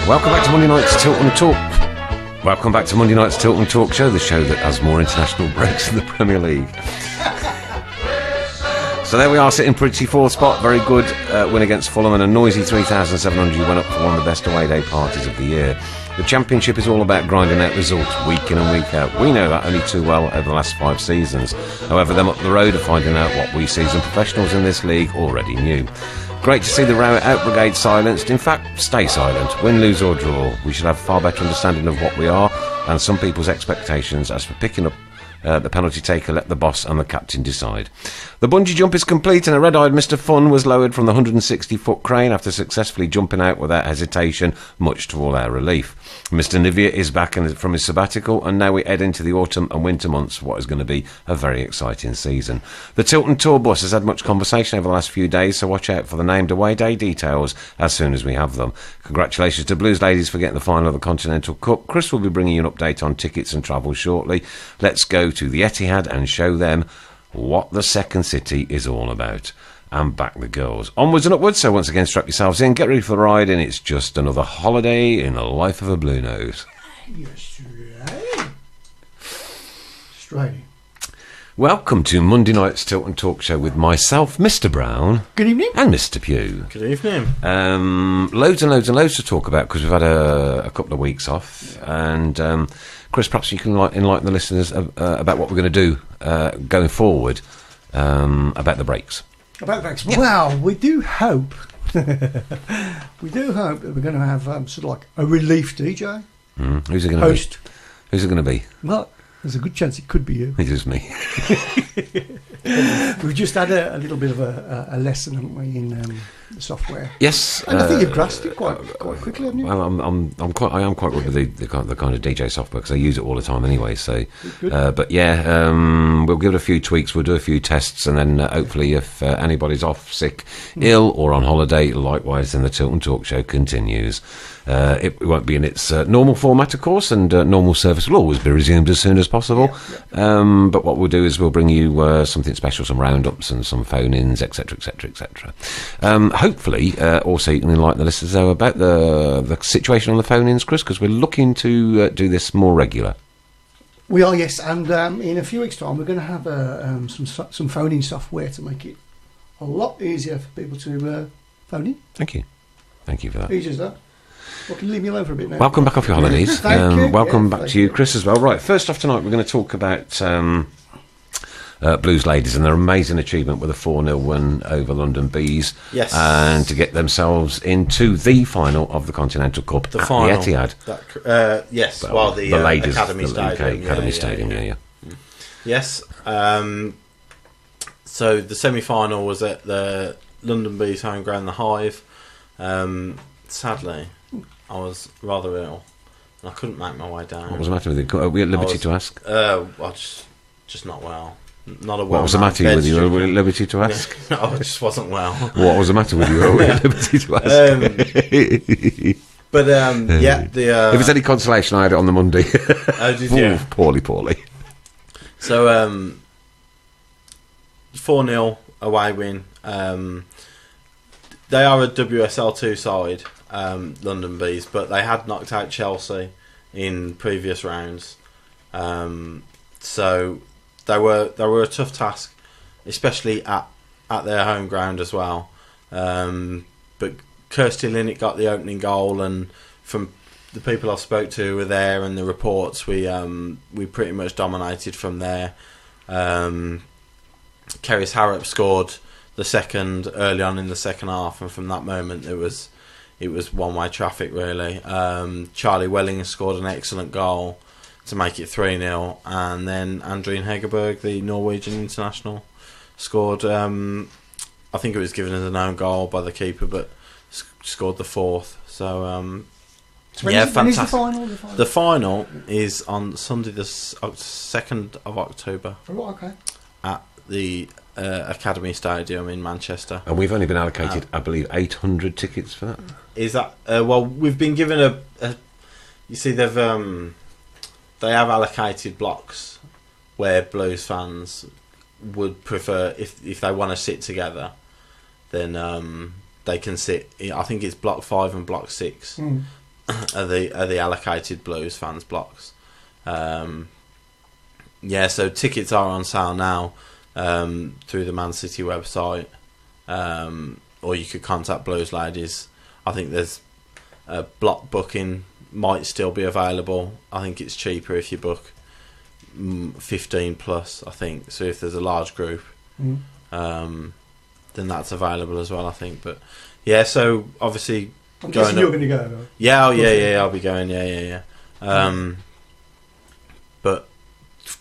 Welcome back to Monday night's Tilton Talk. Welcome back to Monday night's Tilton Talk show, the show that has more international breaks than the Premier League. So there we are, sitting pretty fourth spot. Very good win against Fulham and a noisy 3,700 went up for one of the best away day parties of the year. The Championship is all about grinding out results week in and week out. We know that only too well over the last 5 seasons. However, them up the road are finding out what we seasoned professionals in this league already knew. Great to see the Row Out Brigade silenced. In fact, stay silent. Win, lose or draw. We should have far better understanding of what we are and some people's expectations as for picking up the penalty taker, let the boss and the captain decide. The bungee jump is complete and a red-eyed Mr. Fun was lowered from the 160-foot crane after successfully jumping out without hesitation, much to all our relief. Mr. Nivea is back from his sabbatical and now we head into the autumn and winter months for what is going to be a very exciting season. The Tilton Tour bus has had much conversation over the last few days, so watch out for the named away day details as soon as we have them. Congratulations to Blues ladies for getting the final of the Continental Cup. Chris will be bringing you an update on tickets and travel shortly. Let's go to the Etihad and show them what the second city is all about. And back the girls. Onwards and upwards, so once again strap yourselves in, get ready for the ride, and it's just another holiday in the life of a Blue Nose. Yes, straight. Welcome to Monday night's Tilton Talk show with myself, Mr. Brown. Good evening. And Mr. Pugh. Good evening. Loads and loads and loads to talk about because we've had a couple of weeks off. And Chris, perhaps you can enlighten the listeners about what we're going to do going forward about the breaks. About the breaks. Yeah. Well, we do hope that we're going to have sort of like a relief DJ. Who's it going to be? Who's it going to be? Well, there's a good chance it could be you. It is me. We've just had a little bit of a lesson, haven't we, in the software? Yes, and I think you've grasped it quite quickly, haven't you? Well, I am quite good with the kind of DJ software because I use it all the time anyway. So, but yeah, we'll give it a few tweaks. We'll do a few tests, and then hopefully, if anybody's off, sick, ill, or on holiday, likewise, then the Tilton Talk show continues. It won't be in its normal format, of course, and normal service will always be resumed as soon as possible. But what we'll do is we'll bring you something special, some roundups and some phone-ins, etc., etc., etc. Hopefully, also you can enlighten the listeners though about the situation on the phone-ins, Chris, because we're looking to do this more regular. We are, yes, and in a few weeks' time we're going to have some phone-in software to make it a lot easier for people to phone in. Thank you for that. Easy as that. Well, can you leave me alone for a bit now? Welcome back off your holidays. Thank you. Welcome back to you, Chris, as well. Right, first off tonight, we're going to talk about Blues ladies and their amazing achievement with a 4-0 win over London Bees. Yes. And to get themselves into the final of the Continental Cup the at final, the Etihad. Yes, the ladies, Academy Stadium. Academy Stadium, yeah. Yes. So the semi-final was at the London Bees home ground, the Hive. Sadly, I was rather ill and I couldn't make my way down. What was the matter with you? Are we at liberty to ask? I just not well. Not a well. What was the matter with you? Are we at liberty to ask? No, I just wasn't well. What was the matter with you? Are we at liberty to ask? Yeah. If it's any consolation, I had it on the Monday. Did you? Poorly. So 4-0 away win. They are a WSL2 side, London Bees, but they had knocked out Chelsea in previous rounds. So they were a tough task, especially at their home ground as well. But Kirsty Linnet got the opening goal, and from the people I spoke to who were there and the reports, we pretty much dominated from there. Keris Harrop scored the second early on in the second half, and from that moment it was one-way traffic really. Charlie Welling scored an excellent goal to make it 3-0, and then Andrine Hegerberg, the Norwegian international, scored. I think it was given as an own goal by the keeper, but scored the fourth. So yeah, fantastic. When is the final? The final is on Sunday, the 2nd of October. Oh, okay. At the Academy Stadium in Manchester. And we've only been allocated, I believe, 800 tickets for that. Is that well? We've been given a you see, they have allocated blocks where Blues fans would prefer, if they want to sit together, then they can sit. I think it's block 5 and block 6. are the allocated Blues fans blocks. So tickets are on sale now through the Man City website, or you could contact Blues Ladies. I think there's a block booking might still be available. I think it's cheaper if you book 15 plus, I think. So if there's a large group, then that's available as well, I think. But yeah, so obviously I'm guessing you're going to go, though. Yeah, I'll be going. Yeah. But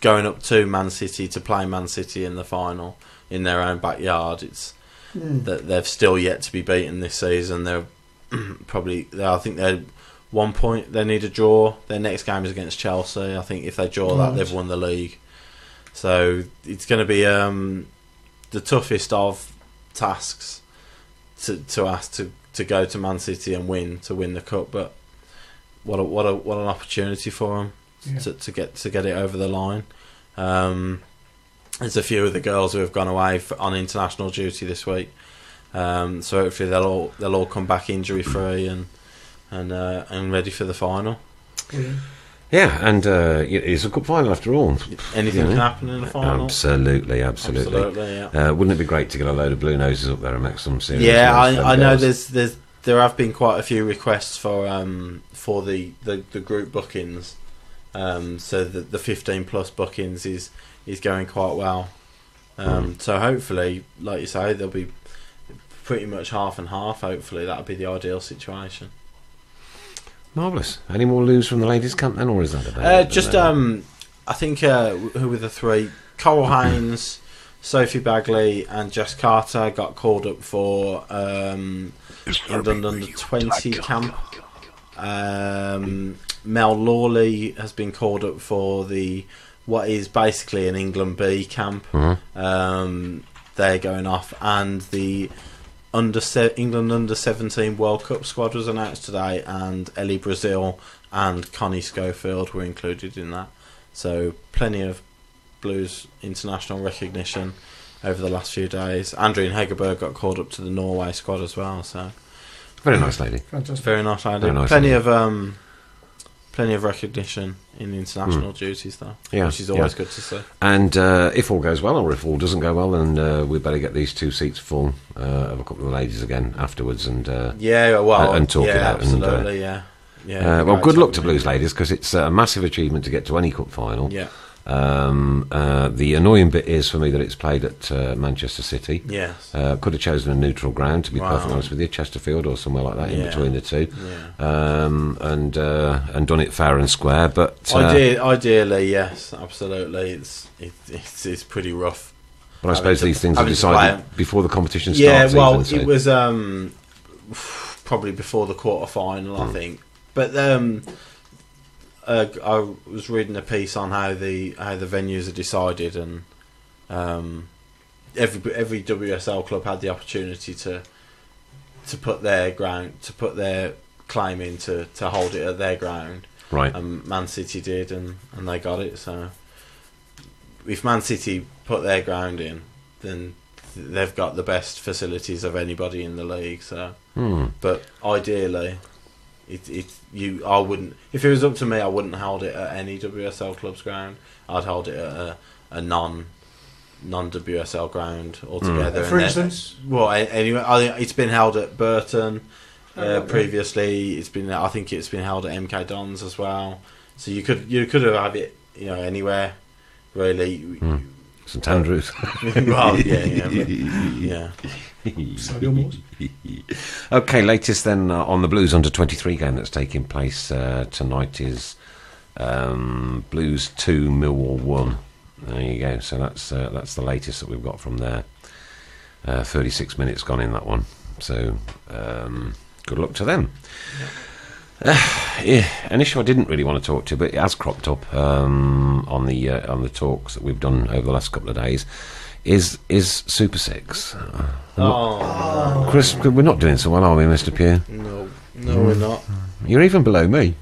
going up to Man City to play Man City in the final in their own backyard, it's that they've still yet to be beaten this season. They're I think they're 1 point. They need a draw. Their next game is against Chelsea. I think if they draw that, they've won the league. So it's going to be the toughest of tasks to ask to go to Man City and win the cup. But what an opportunity for them to get it over the line. There's a few of the girls who have gone away on international duty this week. So hopefully they'll all come back injury free and ready for the final. Yeah, and it's a cup final after all. Anything can happen in the final. Absolutely. Yeah. Wouldn't it be great to get a load of blue noses up there and make some serious? Yeah, I know. There have been quite a few requests for the group bookings. So the 15 plus bookings is going quite well. So hopefully, like you say, there'll be pretty much half and half. Hopefully, that'll be the ideal situation. Marvellous. Any more news from the ladies' camp then, or is that about I think who were the three? Coral Haynes, Sophie Bagley, and Jess Carter got called up for England under 20 camp. Mel Lawley has been called up for what is basically an England B camp. They're going off, and the England under 17 World Cup squad was announced today, and Ellie Brazil and Connie Schofield were included in that. So plenty of Blues international recognition over the last few days. Andreen Hegerberg got called up to the Norway squad as well. So very nice lady. Fantastic. Very nice lady. Plenty of recognition in international duties, though, which is always good to see. And if all goes well, or if all doesn't go well, then we better get these two seats full of a couple of ladies again afterwards, and and talk it out. Absolutely, well, good luck to Blues ladies, because it's a massive achievement to get to any cup final. Yeah. The annoying bit is for me that it's played at Manchester City. Yes. Could have chosen a neutral ground, to be perfectly honest with you, Chesterfield or somewhere like that in between the two. And done it fair and square. But ideally, yes, absolutely. It's pretty rough. But I suppose these things are decided before the competition starts. Yeah, well, it was probably before the quarter final, I think. But I was reading a piece on how the venues are decided, and every WSL club had the opportunity to put their claim in to hold it at their ground. Right. And Man City did, and they got it. So if Man City put their ground in, then they've got the best facilities of anybody in the league. So, but ideally, I wouldn't. If it was up to me, I wouldn't hold it at any WSL club's ground. I'd hold it at a non WSL ground altogether. For instance, anyway, I think it's been held at Burton previously. I think it's been held at MK Dons as well. So you could have had it, anywhere really. St Andrews. Well, yeah. Okay, latest then on the Blues under 23 game that's taking place tonight is Blues 2, Millwall 1. There you go. So that's the latest that we've got from there. 36 minutes gone in that one. So good luck to them. An issue I didn't really want to talk to, but it has cropped up on the talks that we've done over the last couple of days. Is Super Six? Chris, we're not doing so well, are we, Mr. Pugh? No, we're not. You're even below me.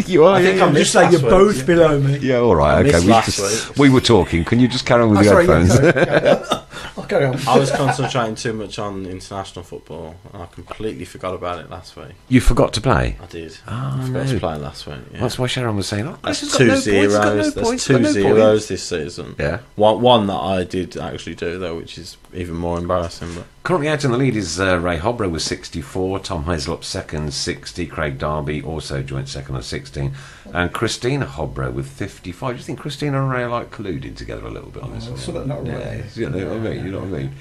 You are. I think I'm just saying you're both below me. Yeah, all right. Okay. We were talking. Can you just carry on with your headphones? I carry on. I was concentrating too much on international football, and I completely forgot about it last week. You forgot to play? I did. Oh, I forgot to play last week. Yeah. That's why Sharon was saying, That's Chris has got 2 no zeros. points, he's got no There's points, 2 got no zeros points. this season. Yeah. One that I did actually do, though, which is even more embarrassing. But Currently out in the lead is Ray Hobro with 64, Tom Hazelop second, 60, Craig Darby also joint second on 16, and Christina Hobro with 55. Do you think Christina and Ray are like colluding together a little bit on this one? Sort of not right. You know what I mean? You know what I mean?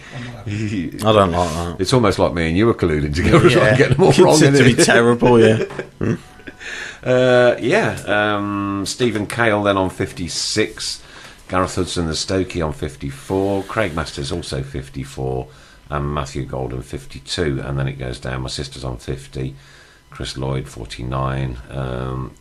I don't like that. It's almost like me and you were colluding together, trying to get them all It's wrong. to isn't be it? terrible, yeah. Stephen Cale then on 56, Gareth Hudson the Stokey on 54, Craig Masters also 54, and Matthew Golden 52, and then it goes down. My sister's on 50, Chris Lloyd 49,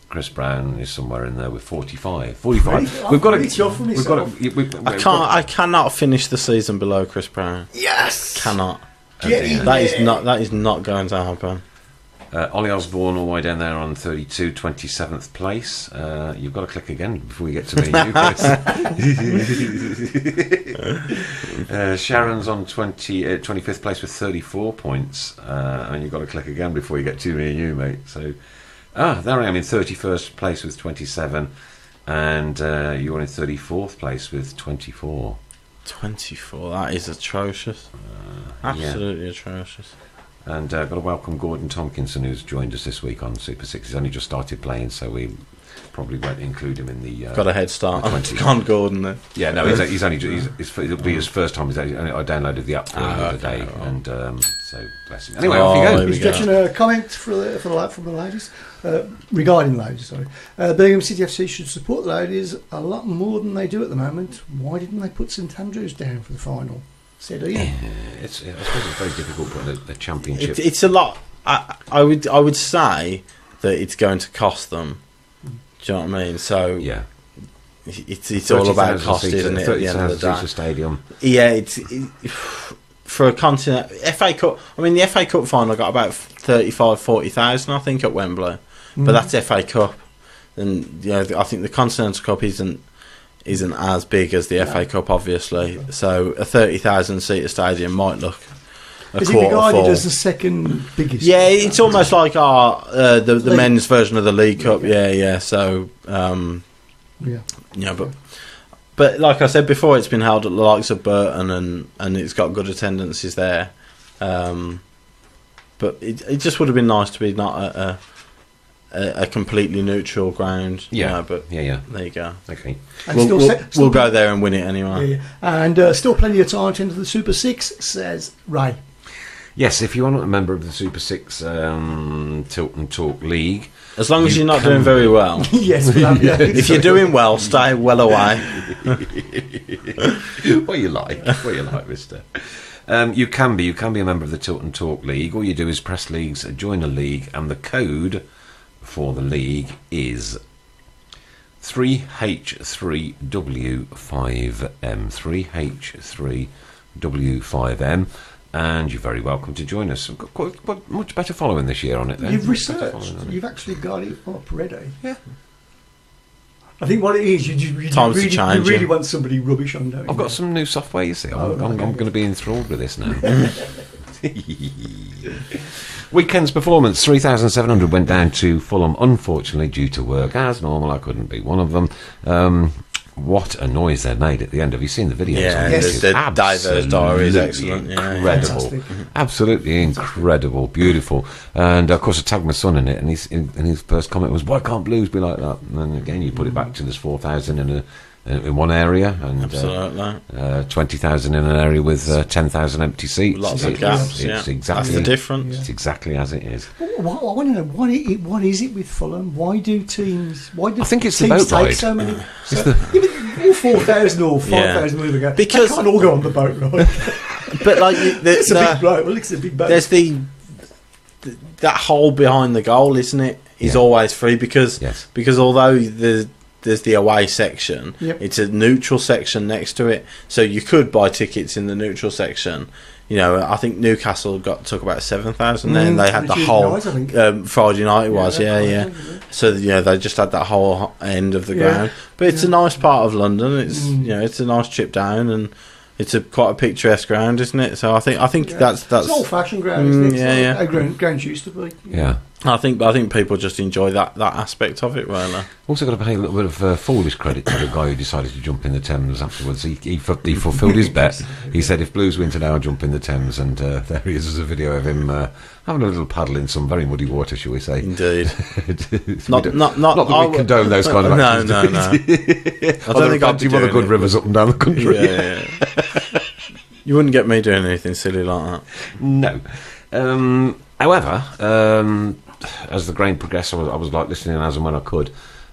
Chris Brown is somewhere in there with 45. 45. We've got to. I cannot finish the season below Chris Brown. Yes. Cannot. Get in That is not going to happen. Ollie Osborne all the way down there on 32, 27th place. You've got to click again before we get to me and you, Chris. Sharon's on 25th place with 34 points. And you've got to click again before you get to me and you, mate. So, there I am in 31st place with 27. And you're in 34th place with 24. 24, that is atrocious. Absolutely atrocious. And got to welcome Gordon Tompkinson, who's joined us this week on Super 6. He's only just started playing, so we probably won't include him in the... Got a head start on Gordon then. Yeah, no, it'll be his first time. I downloaded the app for him the other day, and so bless him. Anyway, off you go. He's getting a comment from the ladies regarding ladies. Sorry, Birmingham City FC should support the ladies a lot more than they do at the moment. Why didn't they put St Andrews down for the final? Said Ian. I suppose it's very difficult putting the championship. It's a lot. I would say that it's going to cost them. Do you know what I mean? So yeah. It's all about cost, isn't it? At the end of the day, stadium. Yeah, for a continent FA Cup. I mean, the FA Cup final got about 40,000, I think, at Wembley, but that's FA Cup, and I think the Continental Cup isn't as big as the FA Cup, obviously. So a 30,000 seater stadium might look a Is quarter it regarded full. as the second biggest? Yeah, it's almost like the men's version of the League Cup. Yeah. So but like I said before, it's been held at the likes of Burton, and it's got good attendances there. But it just would have been nice to be not a completely neutral ground. Yeah, but yeah. There you go. Okay, And we'll go there and win it anyway. Yeah. And still plenty of time to enter the Super 6, says Ray. Yes, if you are not a member of the Super 6 Tilton Talk League, as long as you're not doing very well. Yes, we have, yeah. If you're doing well, stay well away. What you like, mister. You can be a member of the Tilton Talk League. All you do is press leagues, join a league, and the code for the league is 3H3W5M. 3H3W5M. And you're very welcome to join us. We've got quite much better following this year on it then. You've researched. You've actually got it up ready. Yeah. I think what it is, you really want somebody rubbish on, don't you? I've got some new software, you see. I'm going to be enthralled with this now. Weekend's performance, 3,700 went down to Fulham, unfortunately, due to work. As normal, I couldn't be one of them. What a noise they made at the end. Have you seen the videos? Yeah, the diverse diary is excellent. Incredible. Absolutely incredible. Beautiful. And, of course, I tagged my son in it, and his first comment was, why can't Blues be like that? And then, again, you put it back to there's 4,000 in one area, and absolutely 20,000 in an area with 10,000 empty seats. Lots of gaps. It's exactly that's the difference. It's exactly as it is. I want to know what is it with Fulham? Why do teams? I think it's the teams boat ride. take so many? All 4,000 or 5,000 moving ago. Because they can't all go on the boat ride. But like it's a big boat. Well, it's a big boat. There's that hole behind the goal, isn't it? Is always free because although there's the away section, it's a neutral section next to it, so you could buy tickets in the neutral section. I think Newcastle took about 7,000 there, and they had the whole Friday night. It was so they just had that whole end of the ground. But it's a nice part of London. It's it's a nice trip down, and it's quite a picturesque ground, isn't it? So I think that's it's old-fashioned ground, isn't it? Yeah, It's like how grounds used to be. Yeah. I think people just enjoy that aspect of it, really. Also got to pay a little bit of foolish credit to the guy who decided to jump in the Thames afterwards. He fulfilled his bet. He said, if Blues win today, I'll jump in the Thames. And there he is, as a video of him having a little paddle in some very muddy water, shall we say. Indeed. Not that we condone those kind of actions. No. I don't think I'd be other good rivers up and down the country. Yeah. You wouldn't get me doing anything silly like that. No. However, as the game progressed, I was like listening as and when I could.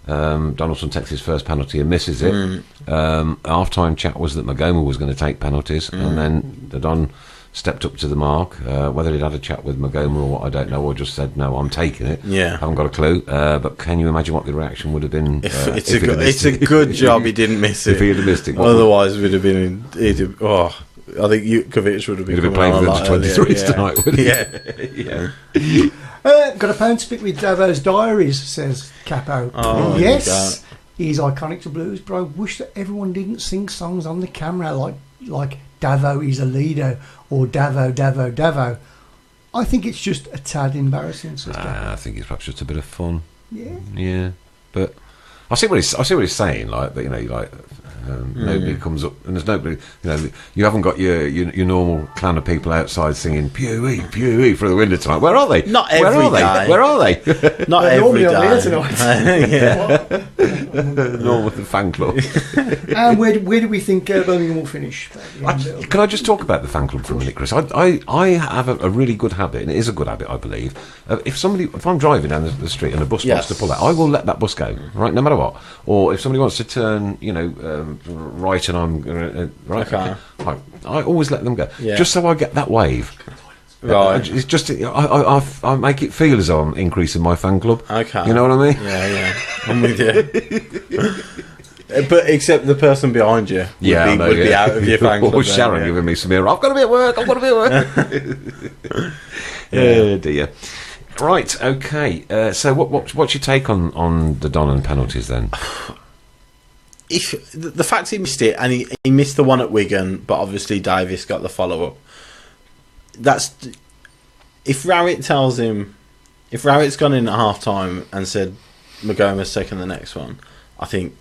Donaldson takes his first penalty and misses it. Half-time chat was that Magoma was going to take penalties, and then the Don stepped up to the mark. Whether he'd had a chat with Magoma or what, I don't know, or just said, no, I'm taking it. Yeah. Haven't got a clue. But can you imagine what the reaction would have been? It's a good job he didn't miss it. If he had missed it. Otherwise, we'd have been... I think Jutkovic would have been playing for the 23s tonight, wouldn't he? Yeah. Got a pound to pick with Davo's diaries, says Capo. Oh, yes, he's iconic to Blues, but I wish that everyone didn't sing songs on the camera like Davo is a leader or Davo. I think it's just a tad embarrassing, says Capo. I think it's perhaps just a bit of fun. Yeah. But I see what he's saying. Like, but nobody comes up, and there's nobody. You haven't got your normal clan of people outside singing "Pewee, Pewee" through the window tonight. Where are they? Not every day. Where are they? Not every day. Tonight. Normal with the fan club. And where do we think Birmingham will finish? Can I just talk about the fan club for a minute, Chris? I have a really good habit, and it is a good habit, I believe. If I'm driving down the street and a bus wants to pull out, I will let that bus go, right, no matter what. Or if somebody wants to turn, right, and I'm right. Okay. I always let them go, just so I get that wave. Right. It's just I make it feel as though I'm increasing my fan club. Okay. You know what I mean? Yeah. I'm with you. But except the person behind you would be out of your fan club. Or Sharon giving me some ear. I've got to be at work. Oh dear. Right. Okay. So what's your take on the Don and penalties then? If the fact he missed it, and he missed the one at Wigan, but obviously Davis got the follow up. That's if Rowett tells him, if Rowett's gone in at half time and said Magoma's taking the next one, I think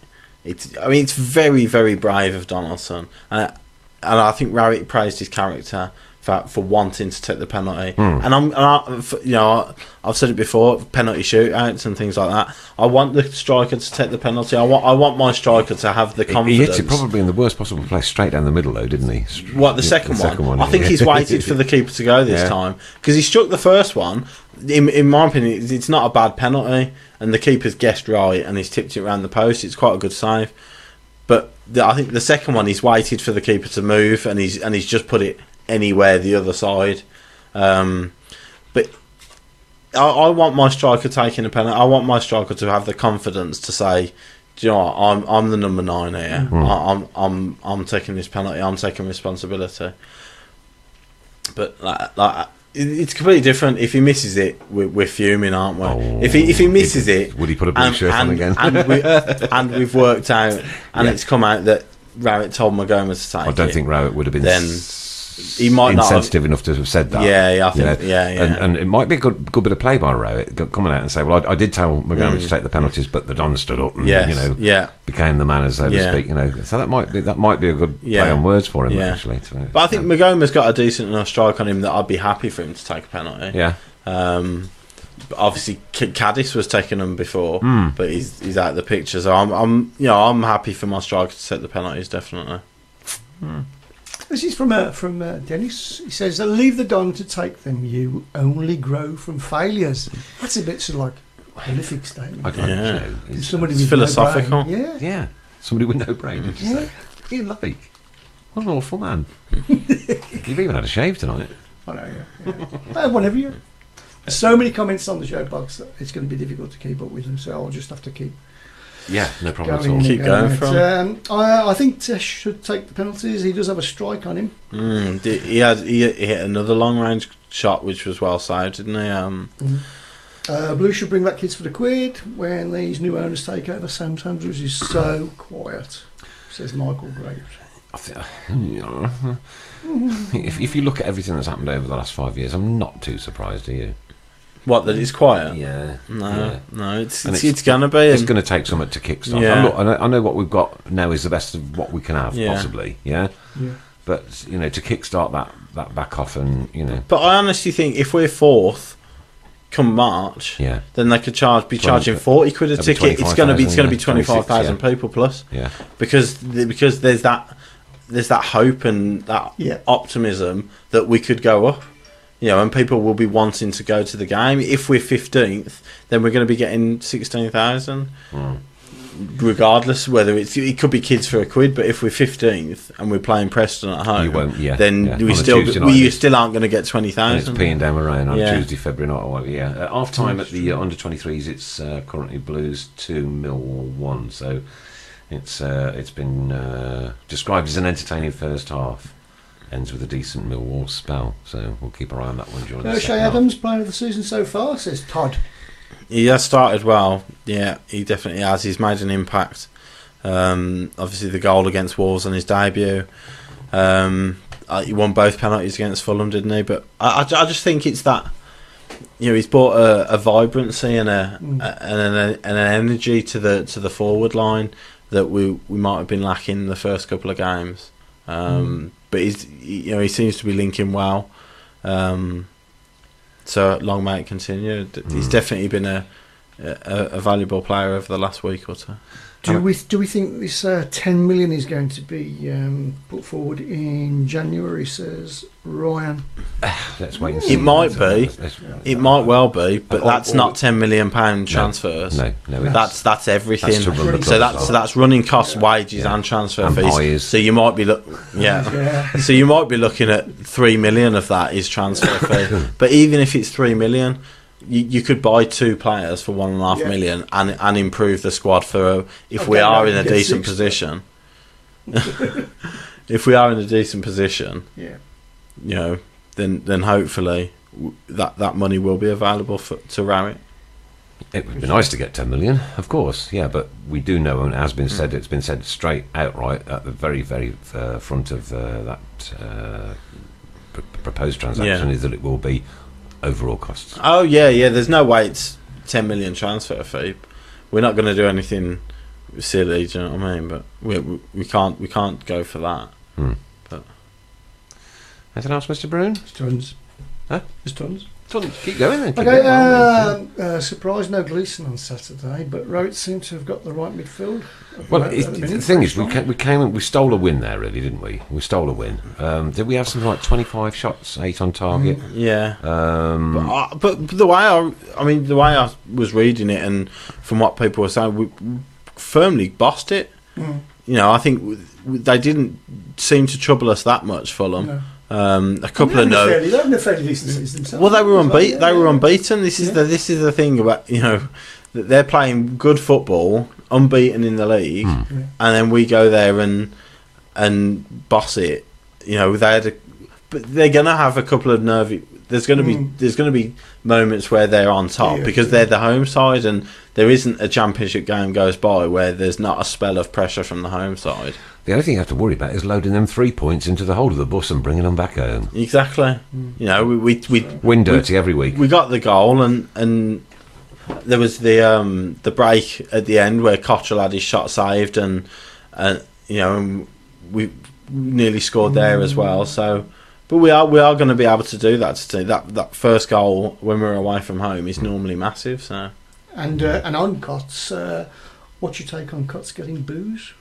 it's very, very brave of Donaldson, and I think Rowett praised his character for wanting to take the penalty. I've said it before, penalty shootouts and things like that. I want the striker to take the penalty. I want my striker to have the confidence. He hit it probably in the worst possible place, straight down the middle, though, didn't he? What, the second one? I think he's waited for the keeper to go this time, because he struck the first one. In my opinion, it's not a bad penalty, and the keeper's guessed right, and he's tipped it around the post. It's quite a good save. But I think the second one, he's waited for the keeper to move, and he's just put it anywhere the other side. But I want my striker taking a penalty. I want my striker to have the confidence to say, do you know what, I'm the number 9 here. I'm taking this penalty. I'm taking responsibility. But like it's completely different. If he misses it, we're fuming, aren't we? If he misses it, would he put a blue shirt on again? and we've worked out, and it's come out that Rowett told Magoma to take it. I don't think Rowett would have been. Then he might not insensitive enough to have said that. I think. And it might be a good bit of play by Rowett coming out and say, "Well, I did tell Magoma to take the penalties, but the Don stood up and became the man, so to speak." So that might be a good play on words for him actually. But I think Magoma's got a decent enough strike on him that I'd be happy for him to take a penalty. Yeah. But obviously, Caddis was taking them before, but he's out of the picture. So I'm happy for my striker to take the penalties, definitely. This is from Dennis. He says, "Leave the Don to take them. You only grow from failures." That's a bit sort of like a prolific statement. I don't know. Somebody It's with philosophical. No brain. Yeah. Somebody with no brain. Did you say? You like? What an awful man. You've even had a shave tonight. I know. Yeah. Whatever you. So many comments on the show box that it's going to be difficult to keep up with them. So I'll just have to keep. Yeah, no problem at all. Keep going from. I think Tesh should take the penalties. He does have a strike on him. He hit another long range shot, which was well saved, didn't he? Blue should bring back Kids for the Quid when these new owners take over. Sam Sanders is so quiet, says Michael Graves. I think, if you look at everything that's happened over the last 5 years, I'm not too surprised, are you? What, that it's quiet? Yeah. No, it's it's going to be. It's going to take something to kickstart. Yeah. And look, I know what we've got now is the best of what we can have, Yeah. possibly, yeah? But, to kickstart that back off and, But I honestly think if we're fourth come March, then they could be charging 40 quid a ticket. It's going to be 25,000 people plus. Yeah. Because there's that hope and that optimism that we could go up. And people will be wanting to go to the game. If we're 15th, then we're going to be getting 16,000. Regardless whether it could be kids for a quid, but if we're 15th and we're playing Preston at home, then we still aren't going to get 20,000. It's peeing down the rain on Tuesday, February night or whatever. Yeah, half time at the under 23s. It's currently Blues 2, Millwall 1. So it's been described as an entertaining first half. Ends with a decent Millwall spell. So we'll keep our eye on that one during the second Shea half. Adams, player of the season so far, says Todd. He has started well. Yeah, he definitely has. He's made an impact. Obviously, the goal against Wolves on his debut. He won both penalties against Fulham, didn't he? But I just think it's that. He's brought a vibrancy and an energy to the forward line that we might have been lacking in the first couple of games. But he seems to be linking well. So long may it continue. He's definitely been a valuable player over the last week or two. Do we think this 10 million is going to be put forward in January? Says Ryan. Let's wait and see. It might be. It might well be, but that's not £10 million transfers. No, that's everything. That's to run the so club. that's running costs, wages, and transfer And fees. hires. So you might be So you might be looking at 3 million of that is transfer fee. But even if it's 3 million. You could buy 2 players for 1.5 million and improve the squad if we are in a decent position. If we are in a decent position, then hopefully that money will be available to Rowett. It would be nice to get 10 million, of course, but we do know, and it has been said, it's been said straight outright at the very, very front of that proposed transaction is that it will be overall costs. Oh yeah. There's no way it's 10 million transfer fee. We're not going to do anything silly. Do you know what I mean? But we can't go for that. But anything else, Mr. Brown? There's tons. Huh? There's tons. Keep going then. Okay. Surprise, no Gleeson on Saturday, but Rowett seemed to have got the right midfield. Well, the thing is, we stole a win there, really, didn't we? We stole a win. Did we have something like 25 shots, 8 on target? Yeah. But the way I was reading it, and from what people were saying, we firmly bossed it. I think they didn't seem to trouble us that much, Fulham. No. A couple of They haven't a fairly decent season themselves. Well, they were unbeaten. They were unbeaten. This is the thing about that they're playing good football, unbeaten in the league, and then we go there and boss it. But they're gonna have a couple of nervy. There's gonna be moments where they're on top because they're the home side, and there isn't a championship game goes by where there's not a spell of pressure from the home side. The only thing you have to worry about is loading them 3 points into the hold of the bus and bringing them back home. Exactly. We win dirty every week. We got the goal, and there was the break at the end where Cottrell had his shot saved, and we nearly scored there as well. So, but we are going to be able to do that. That first goal when we're away from home is normally massive. So, and on Cots, what's your take on Cots getting booze?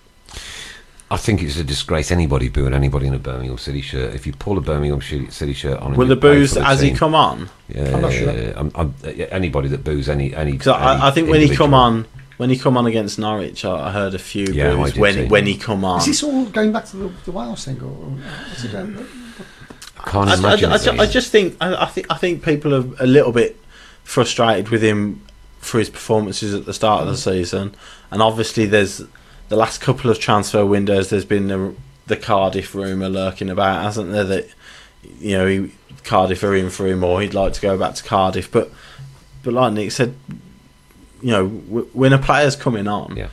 I think it's a disgrace anybody booing anybody in a Birmingham City shirt. If you pull a Birmingham City shirt on, will the booze as he come on? Yeah, I'm not sure. Anybody that boos any. Because I think when he come on against Norwich, I heard a few boos when he come on. Is this all going back to the Wales thing, or what's it going? I can't imagine. I just think I think people are a little bit frustrated with him for his performances at the start of the season, and obviously there's. The last couple of transfer windows, there's been the Cardiff rumour lurking about, hasn't there? That Cardiff are in for him, or he'd like to go back to Cardiff. But like Nick said, when a player's coming on,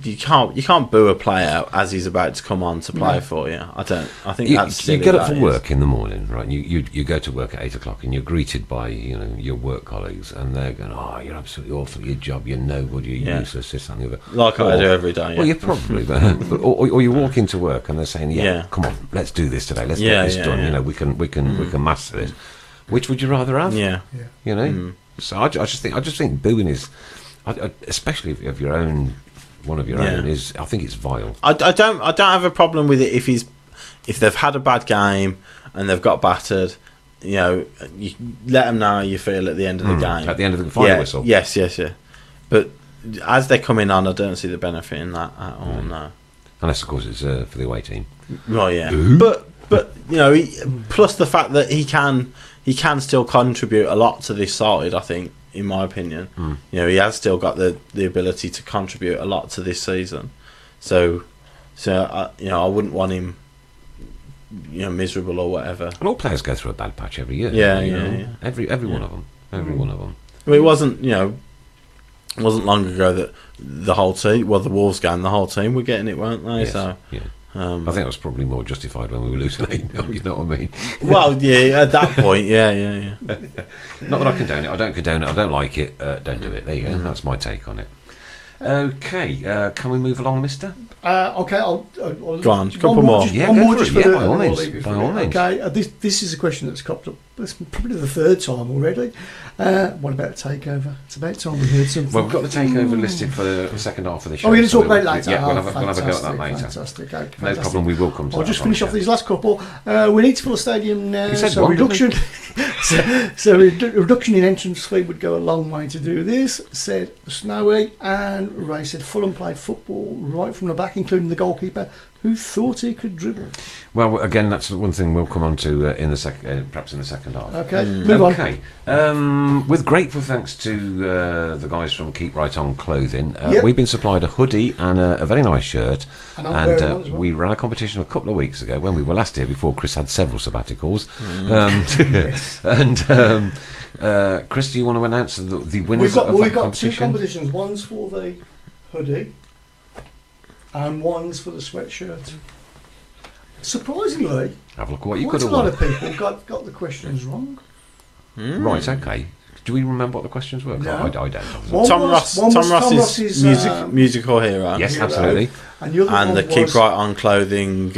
you can't boo a player as he's about to come on to play for you. I think that's you silly, get up that for is. work in the morning, right? You go to work at 8 o'clock, and you're greeted by your work colleagues, and they're going, "Oh, you're absolutely awful at your job. You're nobody. You're useless. This and the other." Like I do every day. Yeah. Well, you probably, or you walk into work and they're saying, "Yeah, come on, let's do this today. Let's get this done. Yeah. We can master this." Which would you rather have? Yeah. So I just think booing is, especially if you have your own. One of your own is, I think it's vile. I don't have a problem with it if they've had a bad game and they've got battered. You let them know how you feel at the end of the game. At the end of the final whistle. Yes. But as they're coming on, I don't see the benefit in that at all. No. Unless, of course, it's for the away team. Right. Yeah. But plus the fact that he can still contribute a lot to this side. I think. In my opinion, he has still got the ability to contribute a lot to this season. So I wouldn't want him, miserable or whatever. And all players go through a bad patch every year. Yeah. Every one of them. Every one of them. I mean, it wasn't long ago that the whole team, the Wolves game, the whole tean were getting it, weren't they? Yes. So. Yeah. I think it was probably more justified when we were losing 8-0, you know what I mean? Well, yeah, at that point, yeah. Not that I condone it. I don't condone it. I don't like it. Don't do it. There you go. That's my take on it. Okay, can we move along, mister? Okay, I'll go on, a couple more. Yeah, one go more for just it. for Yeah, the- by all means. leave it By for all me. means. Okay, this is a question that's cropped up. It's probably the third time already. What about takeover? It's about time we heard something. Well, we've got the takeover listed for the second half of the show. Oh, we're going to so talk about it later. Yeah, we'll have a go at that fantastic, later. Fantastic. Okay, No fantastic. problem, we will come to I'll that. just finish off these last couple. We need to fill a stadium now, You said so one, didn't reduction. so reduction in entrance fee would go a long way to do this. Said Snowy, and Ray said Fulham played football right from the back, including the goalkeeper, who thought he could dribble. Well, again, that's the one thing we'll come on to in the perhaps in the second half. Okay, move on. Okay. With grateful thanks to the guys from Keep Right On Clothing, Yep. we've been supplied a hoodie and a very nice shirt. And I'm wearing one as well. We ran a competition a couple of weeks ago when we were last here before Chris had several sabbaticals. And Chris, do you want to announce the winners of that We've got two competition? competitions. One's for the hoodie, and one's for the sweatshirt. Surprisingly, Have a look at what you could quite a have lot won. of people got the questions wrong. Right, okay. Do we remember what the questions were? No. I don't. One Tom was- Ross, one was Tom Ross's Ross's, musical hero. Yes, Hero. absolutely. And the other And one the Keep was, Right On Clothing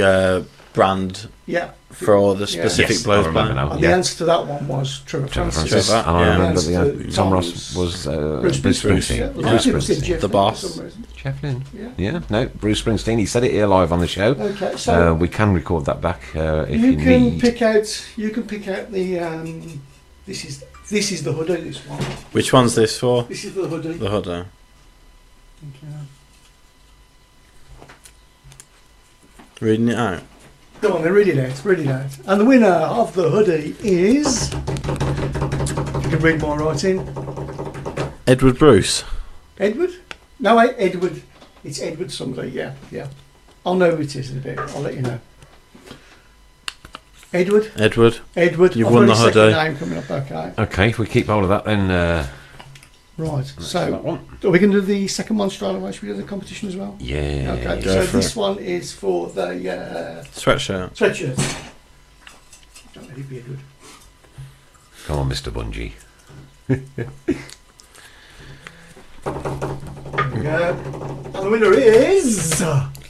brand Yeah. for the specific Yes, I Blues remember band. now. And Yeah. the answer to that one was Trevor Trevor Francis. Francis. Trevor, And I yeah. remember Yes, Tom to Ross was Bruce Bruce Springsteen. Yeah, Bruce people said Springsteen. Jeff The Lynne boss. for some reason. Jeff Lynne. Yeah. No, Bruce Springsteen. He said it here live on the show. Okay, so We can record that back if you you can need. pick out. You can pick out the. This is the hoodie. This one. Which one's this for? This is the hoodie. The hoodie. Okay. Reading it out. Go on, then read it out. Read it out. And the winner of the hoodie is. If you can read my writing. Edward Bruce. Edward? No, wait, Edward. It's Edward somebody. Yeah. I'll know who it is in a bit. I'll let you know. Edward. You've I've won got the his second hoodie. name coming up. Okay. Okay, if we keep hold of that, then Right. that So, one. are we going to do the second one straight away? Should we do the competition as well? Yeah. Okay. Go So for this it. one is for the Sweatshirt. sweatshirt. Don't let it be Edward. Come on, Mr. Bungie. There we go. And the winner is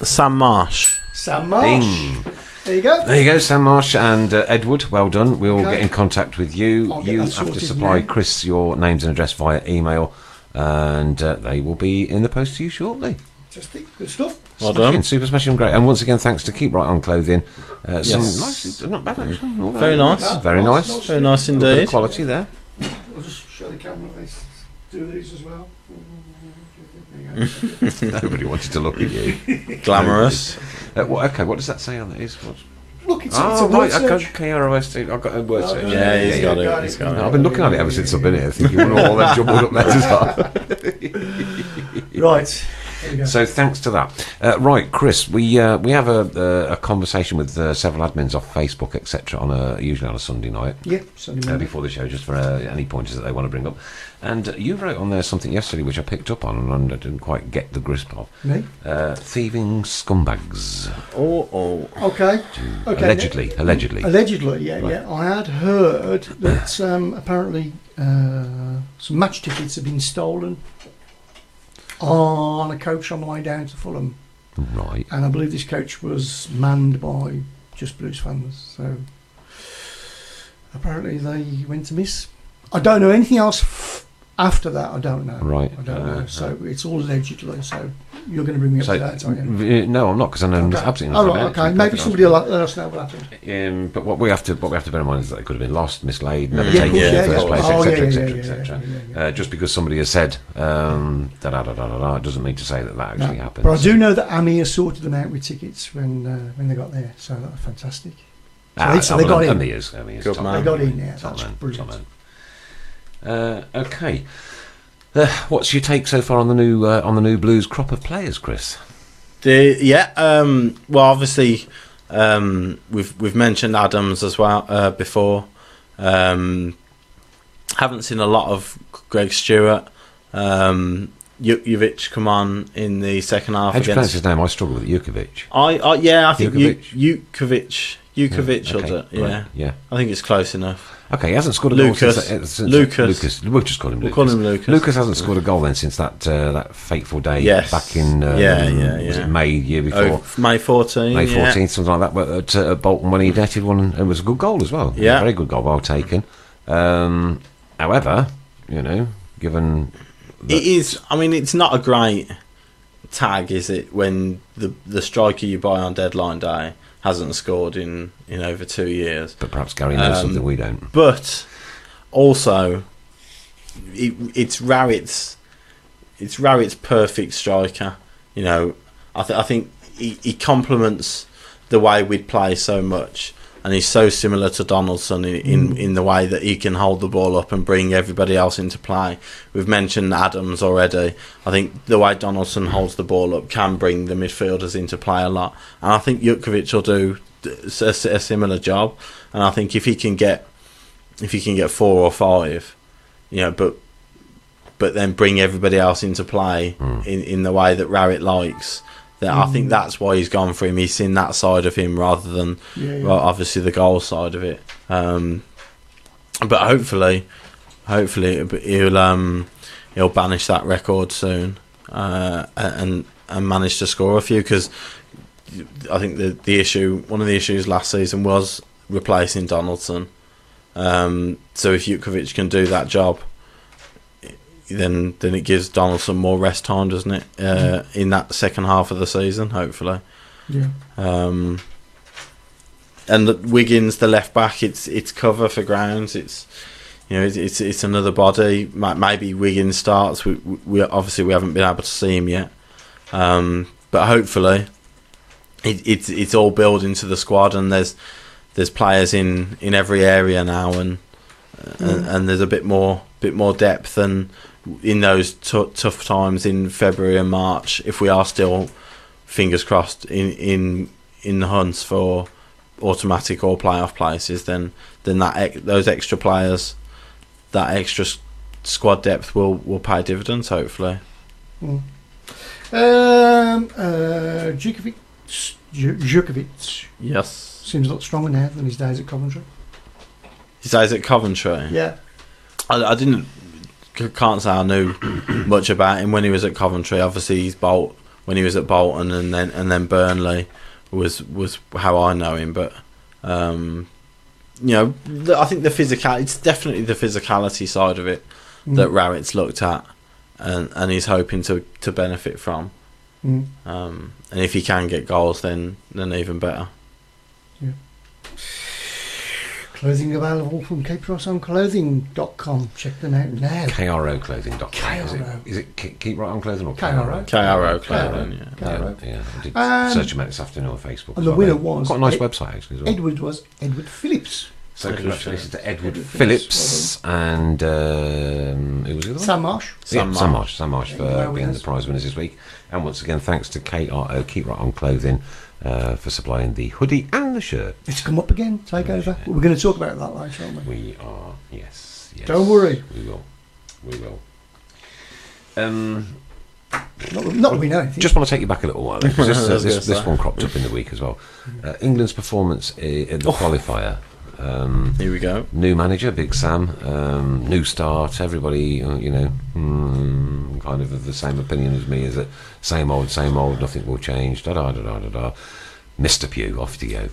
Sam Marsh. Sam Marsh. Bing. There you go. There you go, Sam Marsh and Edward. Well done. We'll Okay. get in contact with you. I'll get You that have to sorted supply now. Chris your names and address via email, and they will be in the post to you shortly. Fantastic. Good stuff. Well Smashing, done. super smashing, great. And once again, thanks to Keep Right On Clothing. Some Yes. nice, not bad actually. Not Very bad. nice. Very nice. Very nice A bit of indeed. quality there. I'll just show the camera. Let's do these as well. There you go. Nobody wanted to look at you. Glamorous. Okay, what does that say on that? Look, it's Oh, a word right, search. KROS. I've got a word search. Yeah, he's got got it. He's it. got No, I've it. been looking at it ever since I've been here, thinking what all them jumbled up letters are. Right. There you go. So thanks to that. Right, Chris, we have a conversation with several admins off Facebook, etc. Usually on a Sunday night. Yeah, Sunday morning. Before the show, just for any pointers that they want to bring up. And you wrote on there something yesterday which I picked up on and I didn't quite get the grasp of. Me? Thieving scumbags. Oh. Okay. Allegedly. Allegedly, yeah, Right. yeah. I had heard that apparently some match tickets have been stolen on a coach on the way down to Fulham. Right. And I believe this coach was manned by Just Blues fans. So apparently they went to miss. I don't know anything else after that. I don't know. Right. I don't know. So it's all allegedly. So you're going to bring me up to that, aren't you? No, I'm not, because I know absolutely Oh, nothing right, about it. okay. Maybe somebody will let us know what happened. But what we have to bear in mind is that they could have been lost, mislaid, never Yeah, taken in the first place, Oh, etc., yeah, etc., yeah, etc. yeah. Just because somebody has said it doesn't mean to say that actually happened. But I do know that Amir sorted them out with tickets when they got there, so that was fantastic. So they got in. Amir's Good top man. They got in, yeah. top That's man, brilliant. top man. Okay. What's your take so far on the new Blues crop of players, Chris? Well, obviously, we've mentioned Adams as well before. Haven't seen a lot of Greg Stewart. Jukovic come on in the second half. How do you pronounce against. his name? I struggle with Jukovic. I think Jukovic. Jukovic will Okay, do it. Yeah, right, yeah. I think it's close enough. Okay, he hasn't scored a Lucas. goal since Lucas. We'll just call him Lucas. We'll call him Lucas. Lucas hasn't scored a goal then since that fateful day Yes. back in was it May year before? May 14. May 14th, something like that. But at Bolton when he netted one, and it was a good goal as well. Yeah, very good goal, well taken. However, given that it is. I mean, it's not a great tag, is it? When the striker you buy on deadline day hasn't scored in over 2 years. But perhaps Gary knows something we don't. But also, it's Rowit's perfect striker. I think he complements the way we'd play so much, and he's so similar to Donaldson in the way that he can hold the ball up and bring everybody else into play. We've mentioned Adams already. I think the way Donaldson holds the ball up can bring the midfielders into play a lot, and I think Jukovic will do a similar job. And I think if he can get 4 or 5, but then bring everybody else into play in the way that Rowett likes. I think that's why he's gone for him. He's seen that side of him rather than well, obviously the goal side of it. But hopefully he'll banish that record soon and manage to score a few, because I think one of the issues last season was replacing Donaldson. So if Jukovic can do that job, then it gives Donaldson more rest time, doesn't it? In that second half of the season, hopefully. Yeah. And Wiggins, the left back, it's cover for grounds. It's another body. Maybe Wiggins starts. We obviously we haven't been able to see him yet, but hopefully it's all built into the squad, and there's players in every area now, and there's a bit more depth, and in those tough times in February and March, if we are still, fingers crossed, in the hunts for automatic or playoff places, then those extra players, that extra squad depth will pay dividends, hopefully. Jukovic Yes. seems a lot stronger now than his days at Coventry. His days at Coventry. Yeah. I can't say I knew much about him when he was at Coventry. Obviously, when he was at Bolton, and then Burnley was how I know him. But I think it's definitely the physicality side of it that Rowett's looked at, and he's hoping to benefit from. And if he can get goals, then even better. Yeah. Clothing available from KeepRightOnClothing.com. Check them out now. KROclothing.com. KRO. Is it Keep Right On Clothing or KRO? KRO Clothing, yeah. KRO. Yeah, I did search him out this afternoon on Facebook. And the winner was... Quite a nice website, actually. As well. Edward Phillips. So congratulations to Edward Phillips and who was the other one? Sam Marsh. Sam Marsh for being the prize winners this week. And once again, thanks to KRO, Keep Right On Clothing, for supplying the hoodie and the shirt. It's come up again, take over. We're going to talk about that later, aren't we? We are, yes. Don't worry. We will. Not we know anything. Just want to take you back a little while, because this one cropped up in the week as well. England's performance in the qualifier. Here we go. New manager, Big Sam. New start. Everybody, kind of the same opinion as me. Is that same old, nothing will change. Da da da da da da. Mr. Pugh, off you go.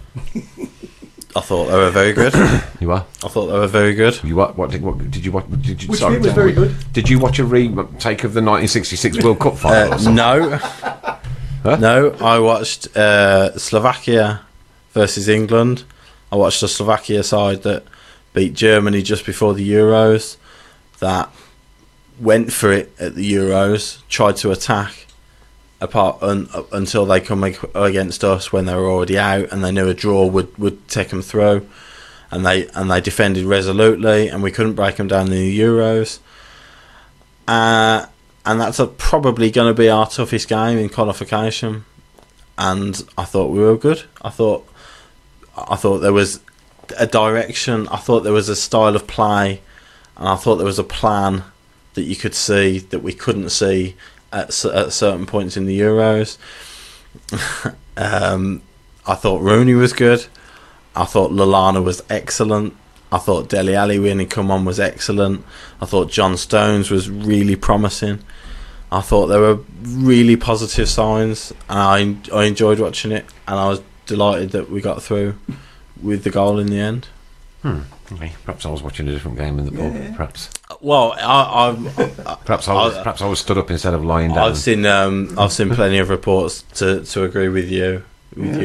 I thought they were very good. You are? I thought they were very good. You what did you watch? Which bit was very good? Did you watch a retake of the 1966 World Cup final? No. Huh? No, I watched Slovakia versus England. I watched the Slovakia side that beat Germany just before the Euros, that went for it at the Euros, tried to attack until they come against us when they were already out, and they knew a draw would take them through, and they defended resolutely, and we couldn't break them down in the Euros. And that's probably going to be our toughest game in qualification. And I thought we were good. I thought there was a direction. I thought there was a style of play, and I thought there was a plan that you could see that we couldn't see at certain points in the Euros. I thought Rooney was good. I thought Lallana was excellent. I thought Dele Alli when he come on was excellent. I thought John Stones was really promising. I thought there were really positive signs, and I enjoyed watching it, and I was delighted that we got through with the goal in the end. Okay. Perhaps I was watching a different game in the pub. Yeah. Perhaps. Well, Perhaps I was stood up instead of lying down. I've seen plenty of reports to agree with you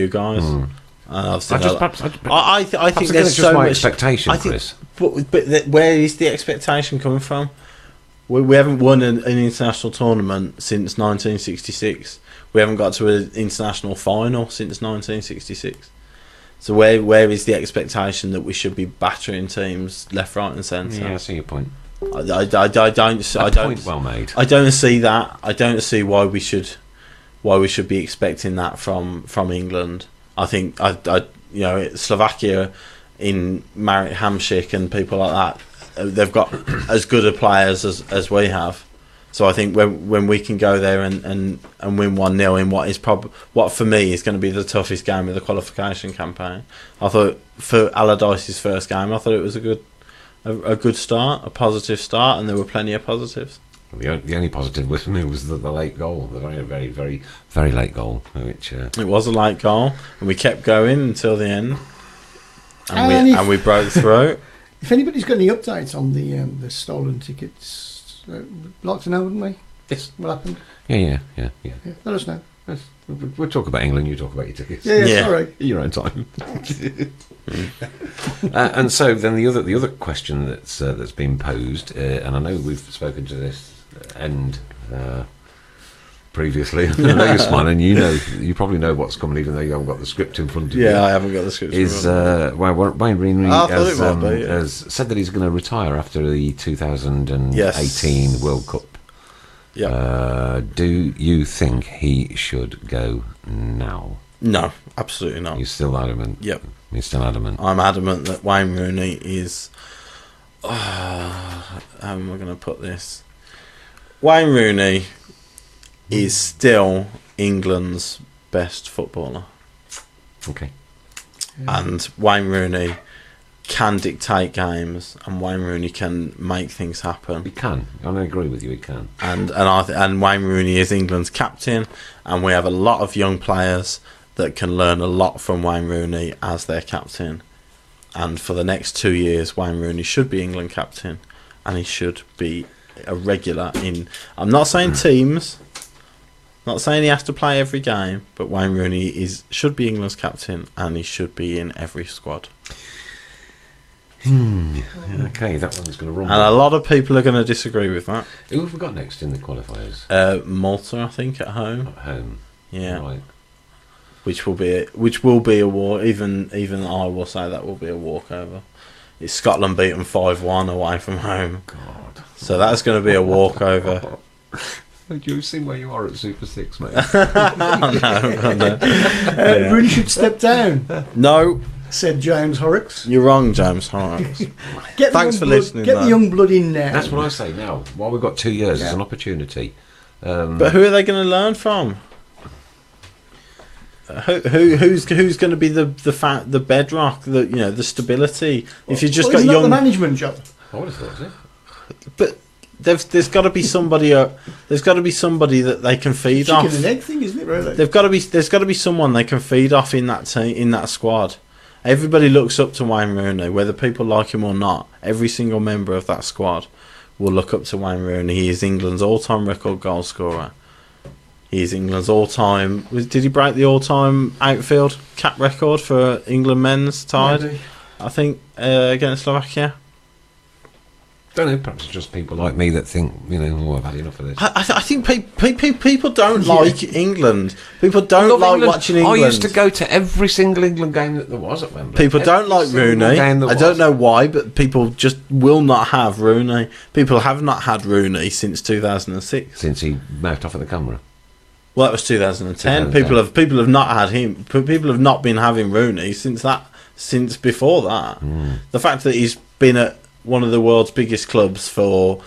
guys. And I've seen I think there's so much expectation, Chris. But where is the expectation coming from? We haven't won an international tournament since 1966. We haven't got to an international final since 1966. So where is the expectation that we should be battering teams left, right, and centre? Yeah, I see your point. I don't. Point well made. I don't see that. I don't see why we should be expecting that from England. I think Slovakia in Marit Hamšík and people like that, they've got as good a players as we have. So I think when we can go there and win 1-0 in what for me is going to be the toughest game of the qualification campaign, I thought for Allardyce's first game, I thought it was a good start, a positive start, and there were plenty of positives. The only positive with me was the late goal, the very, very, very, very late goal. Which it was a late goal, and we kept going until the end, and we broke through. If anybody's got any updates on the stolen tickets, we'd like to know, wouldn't we? Yes. What happened? Yeah. Let us know. We'll talk about England. You talk about your tickets. Yeah. Sorry. Your own time. And so then the other question that's been posed, and I know we've spoken to this end previously. I know you're smiling. You probably know what's coming, even though you haven't got the script in front of you. Yeah, I haven't got the script. Wayne Rooney has has said that he's going to retire after the 2018 World Cup. Yeah. Do you think he should go now? No, absolutely not. You're still adamant? Yep. You're still adamant? I'm adamant that Wayne Rooney is... how am I going to put this? Wayne Rooney is still England's best footballer. Okay. And Wayne Rooney can dictate games, and Wayne Rooney can make things happen. He can. I agree with you. He can. And Wayne Rooney is England's captain, and we have a lot of young players that can learn a lot from Wayne Rooney as their captain. And for the next 2 years, Wayne Rooney should be England captain, and he should be a regular in. I'm not saying teams. Not saying he has to play every game, but Wayne Rooney should be England's captain, and he should be in every squad. Okay, that one's going to run. And a lot of people are going to disagree with that. Who have we got next in the qualifiers? Malta, I think, at home. At home. Yeah. Right. which will be a war. Even I will say that will be a walkover. It's Scotland beaten 5-1 away from home. God. So that's going to be a walkover. You've seen where you are at Super 6, mate. I know. Rooney should step down, No, said James Horrocks. you're wrong, James Horrocks. Thanks for listening, Get though. the young blood in now. That's what I say now. While we've got 2 years, it's an opportunity. But who are they going to learn from? Who's going to be the bedrock, the stability? If you just got isn't that young, the management job. I would have thought it. but there's got to be somebody. There's got to be somebody that they can feed Chicken off. and egg thing, isn't it? Really. There's got to be someone they can feed off in that team, in that squad. Everybody looks up to Wayne Rooney, whether people like him or not. Every single member of that squad will look up to Wayne Rooney. He is England's all-time record goal scorer. He is England's all-time. Did he break the all-time outfield cap record for England men's tied? Maybe. I think against Slovakia. Don't know. Perhaps it's just people like me that think, I've had enough of this. I think people don't like England. People don't like watching England. I used to go to every single England game that there was at Wembley. People don't like Rooney. I don't know why, but people just will not have Rooney. People have not had Rooney since 2006. Since he mouthed off at the camera. Well, that was 2010. People have not had him. People have not been having Rooney since before that. The fact that he's been at one of the world's biggest clubs for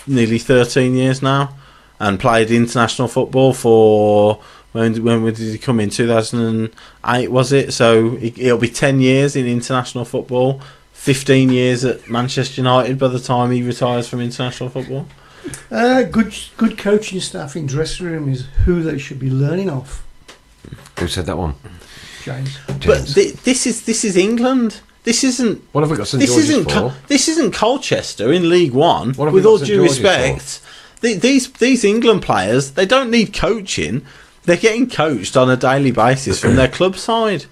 nearly 13 years now, and played international football for when did he come in? 2008 was it? So it'll be 10 years in international football, 15 years at Manchester United by the time he retires from international football. Good coaching staff in dressing room is who they should be learning off. Who said that one? James. But this is England. This isn't. What have we got St George's for? This isn't Colchester in League One. What have we With got all St due George's respect, these England players, they don't need coaching. They're getting coached on a daily basis from their club side.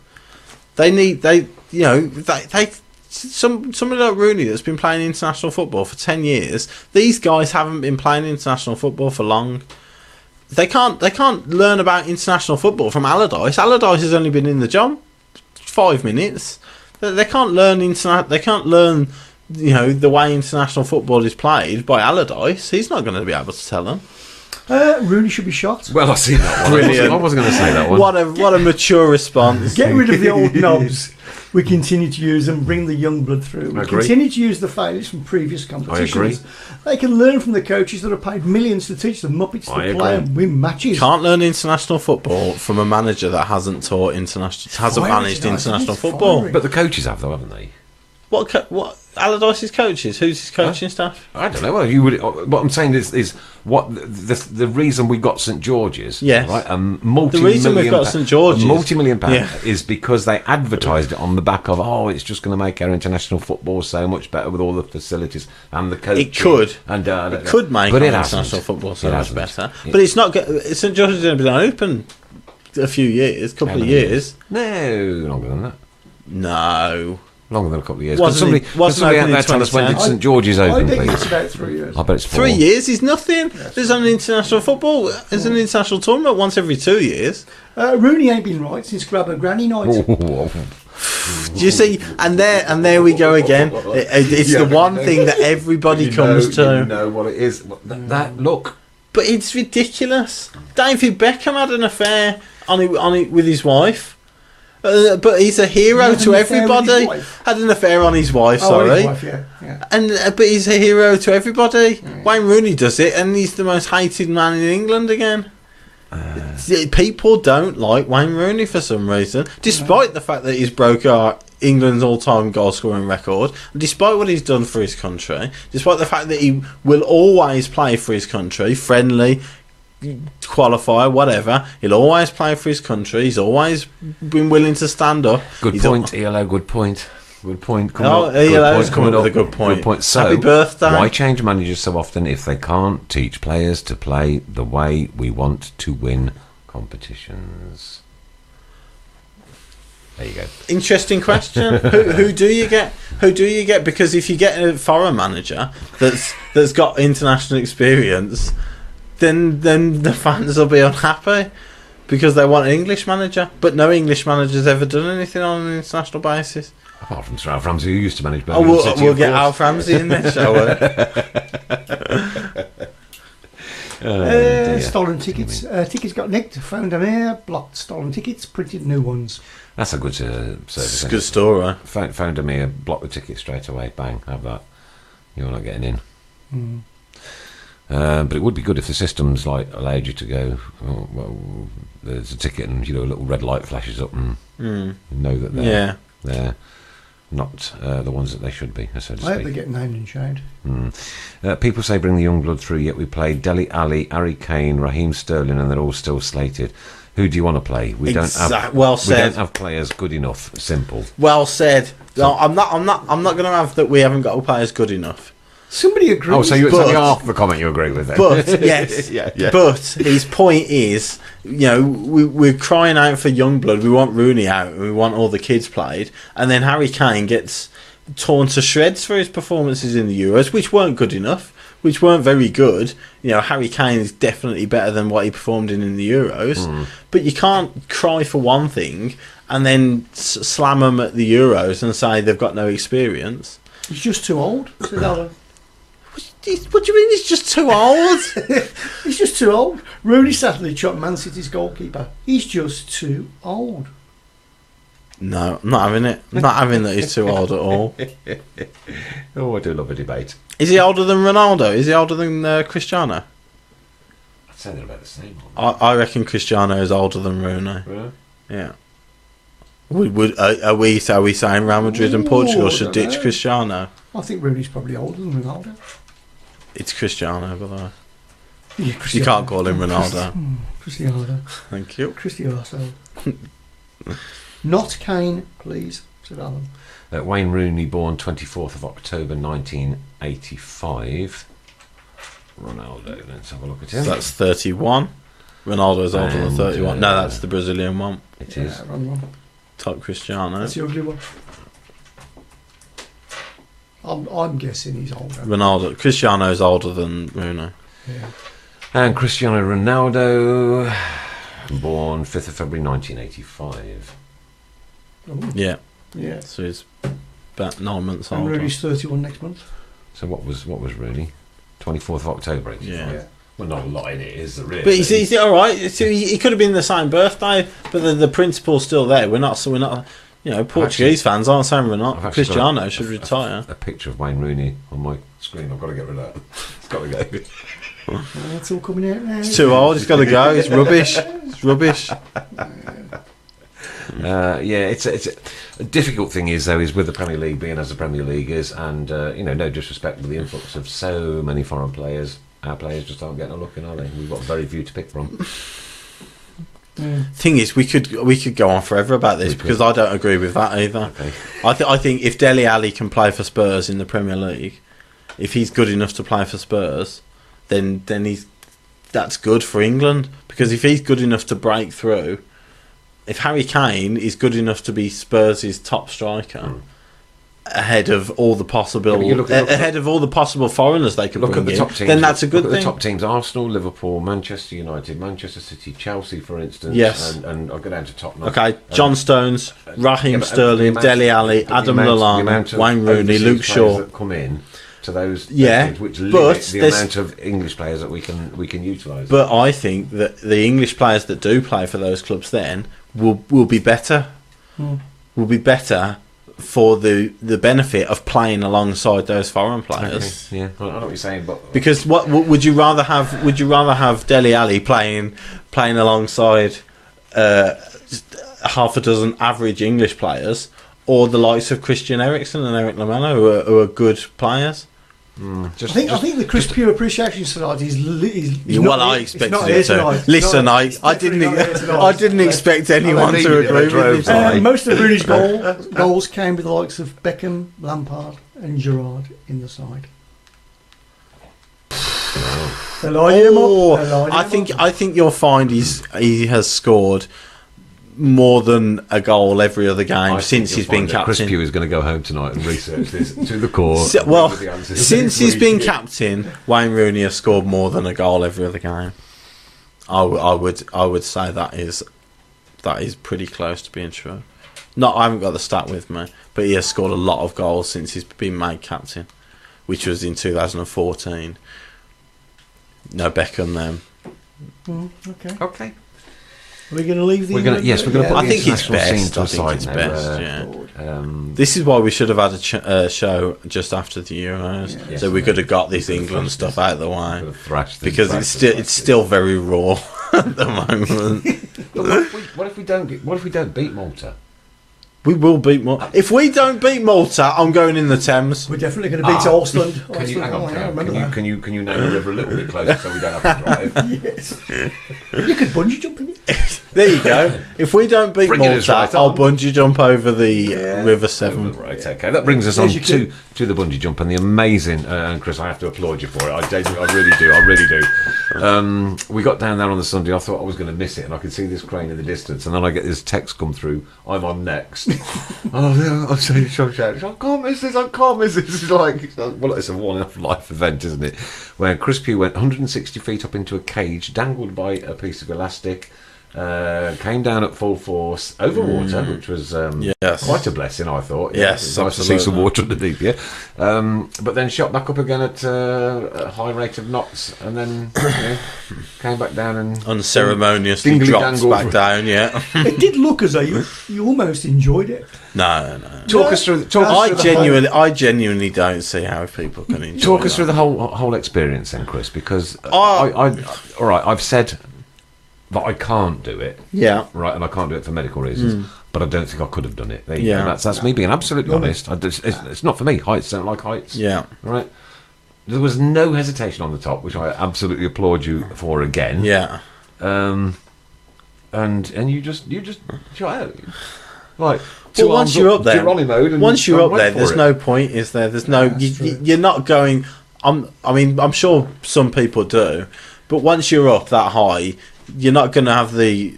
Somebody like Rooney that's been playing international football for 10 years. These guys haven't been playing international football for long. They can't learn about international football from Allardyce. Allardyce has only been in the job 5 minutes. They can't learn the way international football is played by Allardyce. He's not going to be able to tell them. Rooney should be shot. Well, I see that one. Brilliant. I wasn't going to say that one. What a mature response. Get rid of the old knobs. We continue to use them, bring the young blood through. We Agree. continue to use the failures from previous competitions. They can learn from the coaches that are paid millions to teach the Muppets to play and win matches. Can't learn international football from a manager that hasn't managed international football. But the coaches have, though, haven't they? What Allardyce's coaches? Who's his coaching staff? I don't know. Well, what I'm saying is what the reason we got St George's. Yes. Right. The reason we've got St George's, multi-million-pound is because they advertised it on the back of it's just going to make our international football so much better with all the facilities and the coaching. It could. And it could make our international football so much better. But it's not. St George's has been open a few years, couple of years. No, longer than that. No. Longer than a couple of years. Wasn't somebody out there tell us when did St George's open, I think please? it's about 3 years. I bet it's 4. 3 years is nothing. There's an international football. There's an international tournament once every 2 years. Rooney ain't been right since Grab a Granny night. Do you see? And there we go again. It's the one thing that everybody comes to. You know what it is. That look. But it's ridiculous. David Beckham had an affair on it with his wife. But he's a hero to everybody. Had an affair on his wife, sorry. His wife, yeah. And but he's a hero to everybody. Wayne Rooney does it, and he's the most hated man in England again. People don't like Wayne Rooney for some reason, despite the fact that he's broke England's all-time goal-scoring record, and despite what he's done for his country, despite the fact that he will always play for his country, friendly, qualifier, whatever, he'll always play for his country. He's always been willing to stand up. Good point, ELO. Good point. Good point. Coming up with a good point. So, happy birthday. Why change managers so often if they can't teach players to play the way we want to win competitions? There you go. Interesting question. Who do you get? Who do you get? Because if you get a foreign manager that's got international experience, then the fans will be unhappy because they want an English manager, but no English manager's ever done anything on an international basis. Apart from Sir Alf Ramsey, who used to manage Oh, Birmingham City, we'll of get course. Alf Ramsey in there, shall we? Dear. Stolen tickets. Tickets got nicked, found them here, blocked stolen tickets, printed new ones. That's a good service. It's a isn't good it? story. Found them here, block the ticket straight away, bang, have that. You're not getting in. But it would be good if the systems allowed you to go. Oh, well, there's a ticket, and a little red light flashes up, and you know that they're not the ones that they should be, so to I hope they speak. get named and shamed. People say bring the young blood through. Yet we played Dele Alli, Harry Kane, Raheem Sterling, and they're all still slated. Who do you want to play? We don't have. Well We said. don't have players good enough. Simple. Well said. No, I'm not going to have that. We haven't got players good enough. Somebody agrees. Oh, so it's But- only half the comment you agree with then. But yes, yeah. But his point is, we're crying out for young blood. We want Rooney out, and we want all the kids played. And then Harry Kane gets torn to shreds for his performances in the Euros, which weren't good enough, which weren't very good. Harry Kane is definitely better than what he performed in the Euros. But you can't cry for one thing and then slam them at the Euros and say they've got no experience. He's just too old. said Alan. What do you mean he's just too old? He's just too old. Rooney sadly chopped Man City's goalkeeper. He's just too old. No, I'm not having it. I'm not having that he's too old at all. Oh, I do love a debate. Is he older than Ronaldo? Is he older than Cristiano? I'd say they're about the same. I reckon Cristiano is older than Rooney. Really? Yeah. Are we saying Real Madrid and Portugal Ooh, I should don't ditch know. Cristiano? I think Rooney's probably older than Ronaldo. It's Cristiano, by the way. Yeah, You can't call him Ronaldo. Cristiano. Thank you. Cristiano. Not Kane, please, said Alan. Wayne Rooney, born 24th of October 1985. Ronaldo, let's have a look at him. So that's 31. Ronaldo's older than And, 31. No, that's the Brazilian one. It is. Yeah, wrong one. Top Cristiano. That's the ugly one. I'm guessing he's older. Ronaldo. Cristiano's older than Rooney. Yeah. And Cristiano Ronaldo, born 5th of February 1985. Oh, Yeah. yeah. So he's about 9 months And older. Rooney's 31 next month. So what was Rooney? 24th of October 85. Yeah. Well, not a lot in it, is there really? But he's all right. So he could have been the same birthday, but the principle's still there. We're not. Portuguese fans aren't saying we're I've not. actually Cristiano got should retire. a picture of Wayne Rooney on my screen. I've got to get rid of that. It's got to go. It's all coming out now. It's too old. He's got to go. It's rubbish. It's rubbish. It's a difficult thing is with the Premier League being as the Premier League is, and no disrespect to the influx of so many foreign players. Our players just aren't getting a look in, are they? We've got very few to pick from. Thing is, we could go on forever about this because I don't agree with that either. Okay. I think if Dele Alli can play for Spurs in the Premier League, if he's good enough to play for Spurs, then that's good for England, because if he's good enough to break through, if Harry Kane is good enough to be Spurs' top striker, ahead of all the possible ahead of all the possible foreigners they could Look bring at the in, top teams. then that's a good look at thing. the top teams: Arsenal, Liverpool, Manchester United, Manchester City, Chelsea, for instance. Yes. and I'll go down to Tottenham. Okay, John Stones, Raheem but Sterling, the Dele Alli, the Adam amount Lallana, of Wayne Rooney, overseas Luke players Shaw. that come in to those Yeah, teams, which but limit the there's- amount of English players that we can utilise. But I think that the English players that do play for those clubs then will be better. Will be better for the benefit of playing alongside those foreign players. Okay, yeah, I know what you're saying, but Because what would you rather have? Would you rather have Dele Alli playing alongside half a dozen average English players, or the likes of Christian Eriksen and Eric Lamela, who are good players? I think the Chris Pure Appreciation Society is. I expected it to. Listen, I didn't expect anyone to agree with me. Most of Rooney's goals came with the likes of Beckham, Lampard, and Gerrard in the side. I think you'll find he has scored more than a goal every other game since he's been Chris captain. Pugh is going to go home tonight and research this to the core. Well, with the answers. since he's been captain, Wayne Rooney has scored more than a goal every other game. I would say that is pretty close to being true. I haven't got the stat with me, but he has scored a lot of goals since he's been made captain, which was in 2014. No Beckham then. Okay. Are we going to leave the? We're going to put the I think it's international scene best. to I a think side it's now, best. This is why we should have had a show just after the Euros, so we could have got this England stuff out of the way, because it's still very raw at the moment. But what if we don't beat Malta? We will beat Malta. If we don't beat Malta, I'm going in the Thames. We're definitely going to beat Ostland. Can you hang on? I remember that. Can you name the river a little bit closer so we don't have to drive? Yes. You could bungee jump in it. There you go. If we don't beat Bringing us Malta, right I'll on. bungee jump over the River Severn. Right, okay. That brings us on to the bungee jump and the amazing, and Chris, I have to applaud you for it. I really do. We got down there on the Sunday. I thought I was going to miss it, and I could see this crane in the distance, and then I get this text come through. I'm on next. I'm saying, shout, I can't miss this. It's like, well, it's a one-life event, isn't it? Where Chris Pugh went 160 feet up into a cage, dangled by a piece of elastic. Came down at full force over water, which was quite a blessing, I thought. Yes, it's nice to see some water underneath you. But then shot back up again at a high rate of knots, and then came back down and unceremoniously dropped back down. Yeah, it did look as though you almost enjoyed it. No. Talk us through. I genuinely don't see how people can enjoy. Talk us through the whole experience, then, Chris, because I've said that I can't do it. Yeah. Right, and I can't do it for medical reasons. But I don't think I could have done it. There you go. That's me being absolutely honest. It's not for me. Heights don't like heights. Yeah. Right. There was no hesitation on the top, which I absolutely applaud you for again. Yeah. And you just shot out. Like, well, once you're up there, once you're up there, there's no point, is there? There's no. You're not going. I'm sure some people do, but once you're up that high, you're not going to have the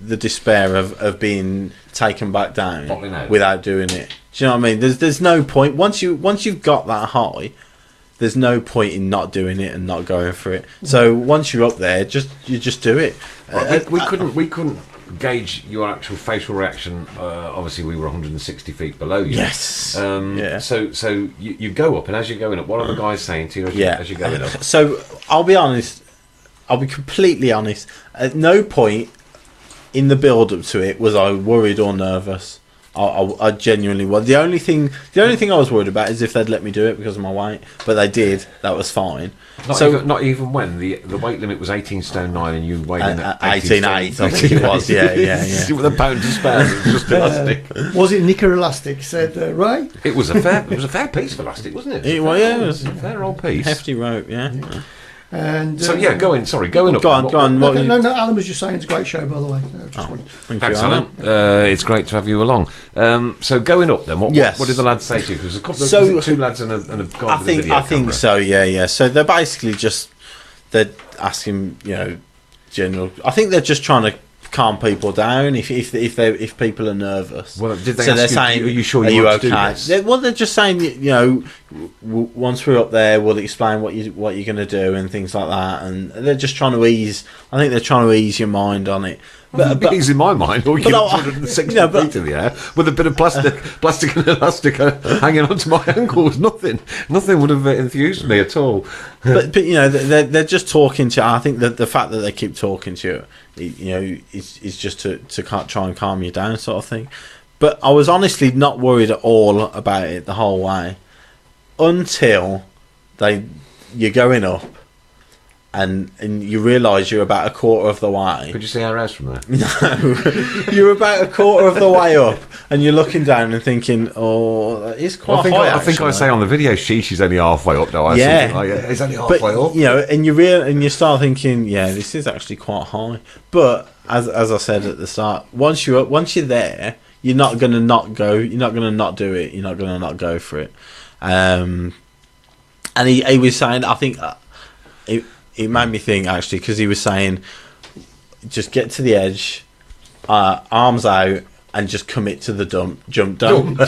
despair of being taken back down without doing it. Do you know what I mean? There's no point once you've got that high. There's no point in not doing it and not going for it. So once you're up there, you just do it. We couldn't gauge your actual facial reaction. Obviously, we were 160 feet below you. Yes. So you go up, and as you're going up, what are the guys saying to you as you're going up? So I'll be honest. I'll be completely honest. At no point in the build-up to it was I worried or nervous. I genuinely was. The only thing I was worried about is if they'd let me do it because of my weight, but they did. That was fine. Not even when the weight limit was 18 stone 9 and you weighed in at 18.8, I think it was. Yeah. With a pound to spare, it was just elastic. Was it knicker elastic? Said Ray. It was a fair piece of elastic, wasn't it? It was a fair old piece, hefty rope. Yeah. And going up. Go on. No, Alan was just saying it's a great show, by the way. Thanks, Alan. It's great to have you along. So going up then, what did the lads say to you? Because there's two lads and a guy with a video I think camera. so. Yeah. So they're basically they're asking, general. I think they're just trying to calm people down if people are nervous. Well, did they so ask they're you, saying, are you sure are you want okay? to do this? They're just saying, once we're up there, we'll explain what you're going to do and things like that. And they're just trying to ease. I think they're trying to ease your mind on it. But easy in my mind, or you're 160 feet in the air with a bit of plastic and elastic hanging onto my ankles. Nothing would have enthused me at all. but they're just talking to you. I think that the fact that they keep talking to you, is just to try and calm you down, sort of thing. But I was honestly not worried at all about it the whole way until you're going up. And you realise you're about a quarter of the way. Could you see our house from there? No. You're about a quarter of the way up, and you're looking down and thinking, oh, it's quite high. I think I say on the video, she's only halfway up, though. It's only halfway up. And you start thinking, this is actually quite high. But as I said at the start, once you're there, you're not going to not go. You're not going to not do it. You're not going to not go for it. And he was saying, I think it made me think, actually, because he was saying, just get to the edge, arms out, and just commit to the jump down. I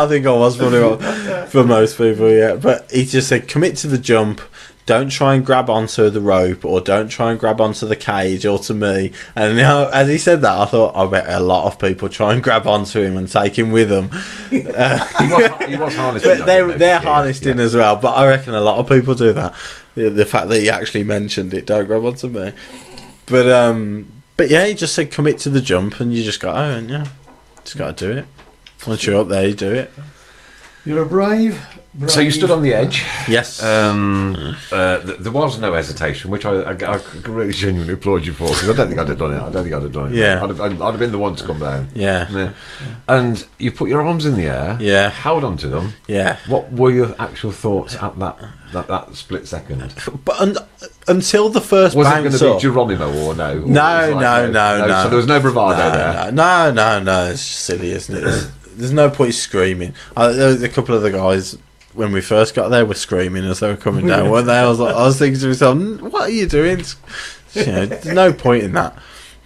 think I was probably for most people, But he just said, commit to the jump, don't try and grab onto the rope, or don't try and grab onto the cage, or to me. And as he said that, I thought, I bet a lot of people try and grab onto him and take him with them. He was harnessed in. They're harnessed in as well, but I reckon a lot of people do that. The fact that he actually mentioned it, don't grab onto me. But yeah, he just said commit to the jump, and you just got and just got to do it. Once you're up there, you do it. You're a brave. So you stood on the edge. Yes. There was no hesitation, which I really genuinely applaud you for, because I don't think I'd have done it. Yeah. I'd have been the one to come down. Yeah. And you put your arms in the air. Yeah. Held onto them. Yeah. What were your actual thoughts at that split second? But until the first was bounce it going to up, be Geronimo or no? No. So there was no bravado there. No. It's silly, isn't it? There's no point screaming. A couple of the guys, when we first got there, were screaming as they were coming down, weren't they? I was thinking to myself, what are you doing? There's no point in that.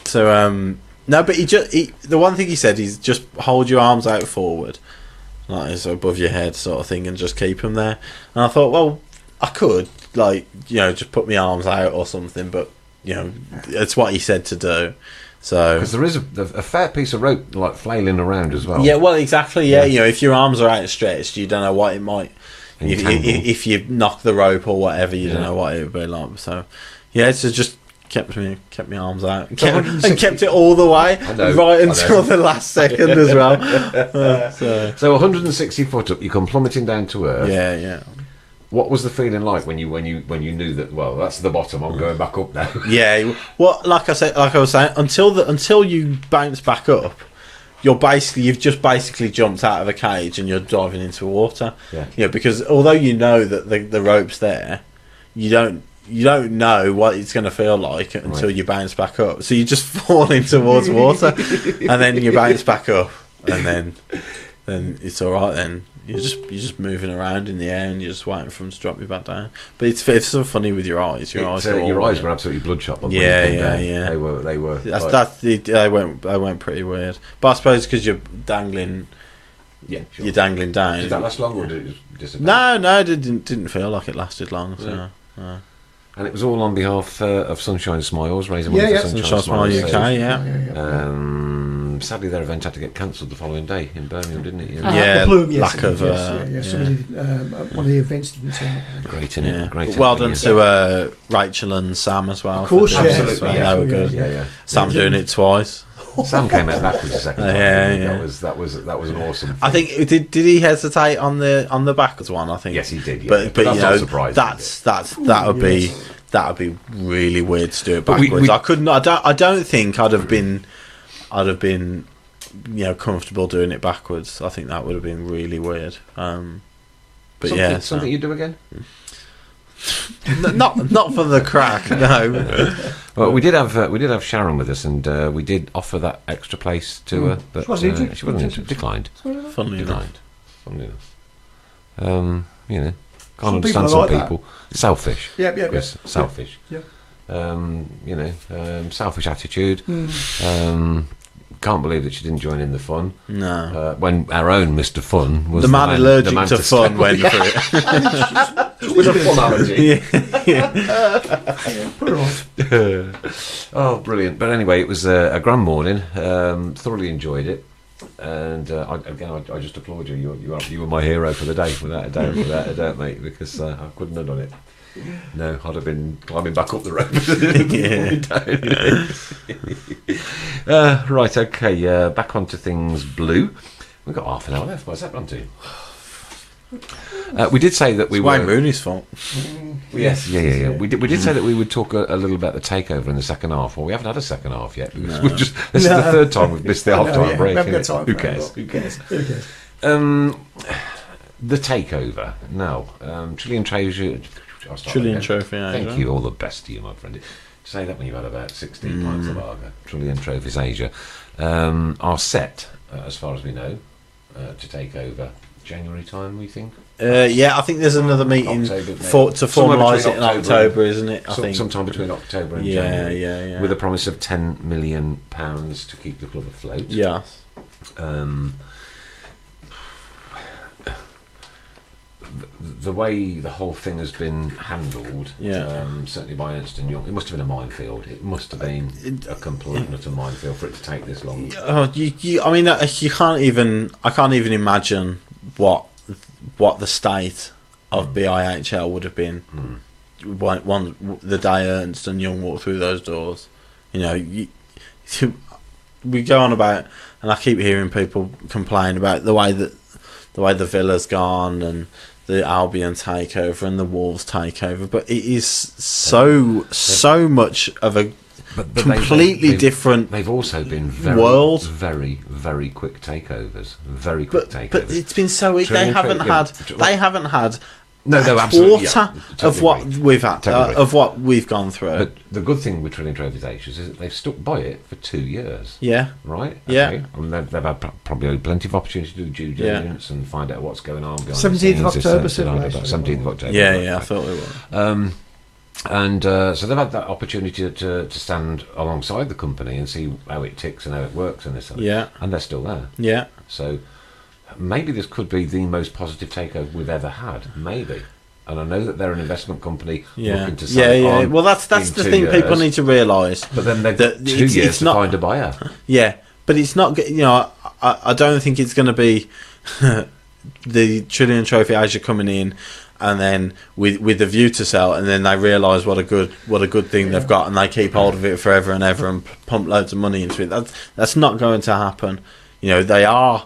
So no, but the one thing he said is just hold your arms out forward, like so above your head, sort of thing, and just keep them there. And I thought, well, I could just put my arms out or something, but it's what he said to do. So because there is a fair piece of rope like flailing around as well. Yeah, well, exactly. Yeah, if your arms are outstretched, you don't know what it might. If you knock the rope or whatever, you don't know what it would be like. So yeah, so just kept my arms out and kept it all the way right until the last second as well. So 160 foot up, you come plummeting down to earth. Yeah. What was the feeling like when you knew that? Well, that's the bottom. I'm going back up now. Yeah. Well, like I was saying, until you bounce back up, you've just basically jumped out of a cage and you're diving into water. Yeah. Because although you know that the rope's there, you don't know what it's going to feel like until you bounce back up. So you just fall in towards water, and then you bounce back up, and then it's all right. Then you're just moving around in the air, and you're just waiting for them to drop you back down. But it's so funny with your eyes. Your eyes were absolutely bloodshot. Yeah. They were. They went pretty weird. But I suppose because you're dangling. Yeah, sure. You're dangling down. Did that last long, or did it just? No, it didn't feel like it lasted long. So. Yeah. And it was all on behalf of Sunshine Smiles, raising money for Sunshine Smiles UK. Sadly, their event had to get cancelled the following day in Birmingham, didn't it? Yeah, Plume, lack of. Somebody one of the events didn't turn up. Great, innit? Yeah. Great. Well done to Rachel and Sam as well. Of course, absolutely. They were good. Yeah. Sam doing it twice. Sam came out backwards a second time. Yeah. That was an awesome thing. I think did he hesitate on the backwards one? I think yes, he did. Yeah. But that's not surprising. that would be really weird to do it backwards. I couldn't. I don't think I'd have been comfortable doing it backwards. I think that would have been really weird. But something you do again? not for the crack, no. Well, we did have Sharon with us, and we did offer that extra place to her, but she wasn't declined. Funnily enough. Can't understand some people. Selfish. Yeah. Yes, selfish. Yeah. Selfish attitude. Can't believe that she didn't join in the fun. No. When our own Mr. Fun was the man allergic to fun went for it. With a fun allergy. Put her on. Oh, brilliant. But anyway, it was a grand morning. Thoroughly enjoyed it. And I just applaud you. You were my hero for the day, without a doubt, mate, because I couldn't have done it. No, I'd have been climbing back up the rope. Right, okay, back onto things blue. We've got half an hour left. What's that on to? We did say that we were... Wayne Rooney's fault. Yes, yeah. We did say that we would talk a little about the takeover in the second half. Well, we haven't had a second half yet. Because this is the third time we've missed the half-time break. Who cares? The takeover. Now, Trillion Treasure... Trillion Trophy. Thank you. All the best to you, my friend. Say that when you've had about 16 pints of lager. Trillion Trophies Asia are set, as far as we know, to take over January time, we think. I think there's another meeting to formalise it in October, isn't it? I think sometime between October and January. With a promise of £10 million to keep the club afloat. the way the whole thing has been handled, certainly by Ernst and Young, it must have been a minefield. It must have been a complete and utter minefield for it to take this long. I mean, you can't even. I can't even imagine what the state of BIHL would have been the day Ernst and Young walked through those doors. You know, we go on about, and I keep hearing people complain about the way the Villa's gone and the Albion takeover and the Wolves takeover, but it is so much of a completely different. They've also been world. very, very quick takeovers. But it's been so weak. They haven't had no, quarter totally of what agree. we've had, of what we've gone through. But the good thing with Trillion Trophies Aces is that they've stuck by it for 2 years. Yeah. Right? Yeah. Okay. I mean, they've had probably plenty of opportunity to do due diligence and find out what's going on. 17th of October. 17th of October. Yeah, I thought it was. And so they've had that opportunity to stand alongside the company and see how it ticks and how it works and this. Yeah. And they're still there. Yeah. So maybe this could be the most positive takeover we've ever had. Maybe. And I know that they're an investment company looking to sell it on. Well, that's the thing people need to realise. But then they've got 2 years to find a buyer. Yeah, but it's not. You know, I don't think it's going to be the Trillion Trophy Asia coming in, and then with the view to sell, and then they realise what a good thing they've got, and they keep hold of it forever and ever and pump loads of money into it. That's not going to happen. You know, they are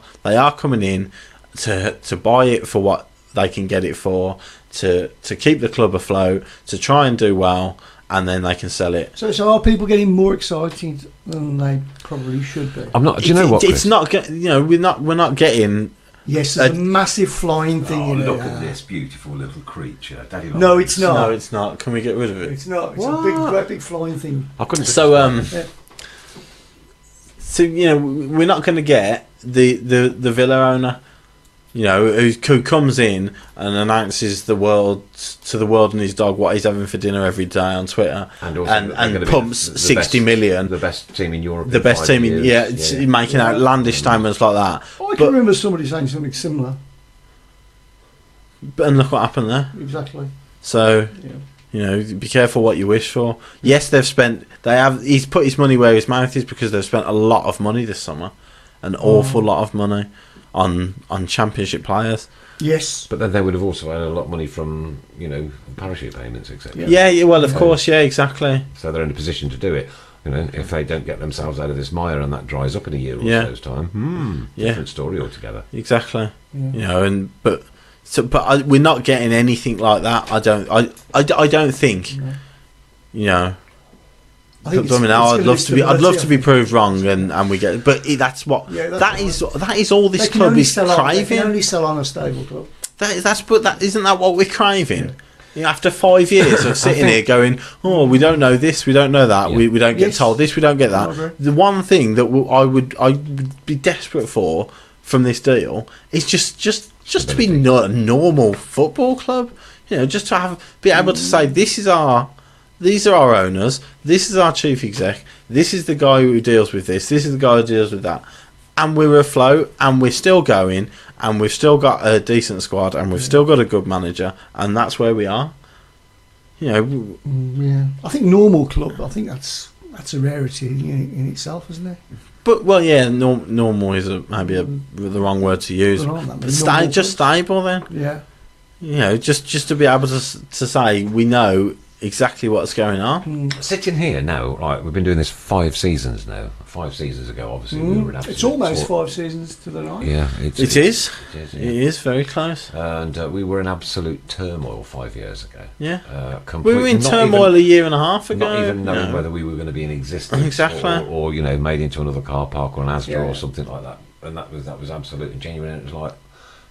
coming in to buy it for what they can get it for, to keep the club afloat, to try and do well, and then they can sell it. So are people getting more excited than they probably should be? I'm not. Do you know what, Chris? It's not. You know, we're not getting. Yes, there's a massive flying thing in look there. at this beautiful little creature. Daddy No, it's not. No, it's not. Can we get rid of it? It's not. It's a great big flying thing. I couldn't. So you know, we're not going to get the Villa owner, you know, who comes in and announces to the world and his dog what he's having for dinner every day on Twitter, and pumps 60 million. The best team in Europe. The best team in making outlandish statements like that. I can remember somebody saying something similar. And look what happened there. Exactly. So, you know, be careful what you wish for. Yes, he's put his money where his mouth is, because they've spent a lot of money this summer, an awful lot of money on championship players. Yes, but then they would have also had a lot of money from, you know, parachute payments, etc. Yeah, well, of course, exactly. So they're in a position to do it. You know, if they don't get themselves out of this mire and that dries up in a year or so's time, different story altogether. Exactly. Yeah. You know, but we're not getting anything like that. I don't think. No. You know. I'd love to be proved wrong, and we get. But that's what that is all this club is craving. They can only sell on a stable club. Isn't that what we're craving? Yeah. You know, after 5 years of sitting here going, oh, we don't know this, we don't know that, we don't get told this, we don't get that. The one thing that I would be desperate for from this deal is just to be a normal football club. You know, just to be able to say these are our owners, this is our chief exec, this is the guy who deals with this is the guy who deals with that, and we're afloat, and we're still going, and we've still got a decent squad, and we've still got a good manager, and that's where we are. You know, I think normal club. I think that's a rarity in itself, isn't it? But normal is maybe the wrong word to use. Just stable then. Yeah. You know, just to be able to say we know exactly what's going on. Sitting here now, right? We've been doing this 5 seasons now. 5 seasons ago, obviously, we were in absolute. It's almost 5 seasons to the night. Yeah, it is. It is very close. And we were in absolute turmoil 5 years ago. Yeah, we were in turmoil a year and a half ago. Not even knowing whether we were going to be in existence, exactly, or you know, made into another car park or an Asda or something like that. And that was absolute and genuine. And it was like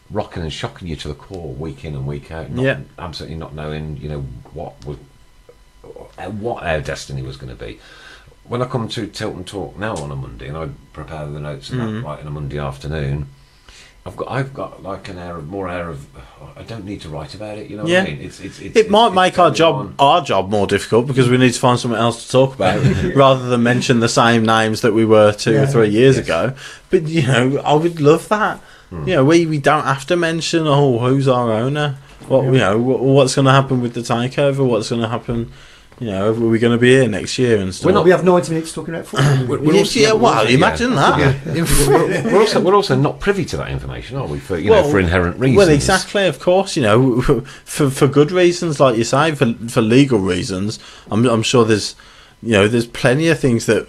rocking and shocking you to the core, week in and week out. Absolutely not knowing, you know, what our destiny was going to be. When I come to Tilton Talk now on a Monday, and I prepare the notes and that right in a Monday afternoon, I've got like more air of I don't need to write about it. You know what I mean? It might make our job more difficult, because we need to find something else to talk about rather than mention the same names that we were 2 or 3 years ago. But you know, I would love that. You know, we don't have to mention who's our owner. What's going to happen with the takeover? What's going to happen? Are we going to be here next year and stuff? We have 90 minutes talking about football. Imagine that. We're also not privy to that information, are we? For inherent reasons. Well, exactly. Of course, for good reasons, like you say, for legal reasons. I'm sure there's plenty of things that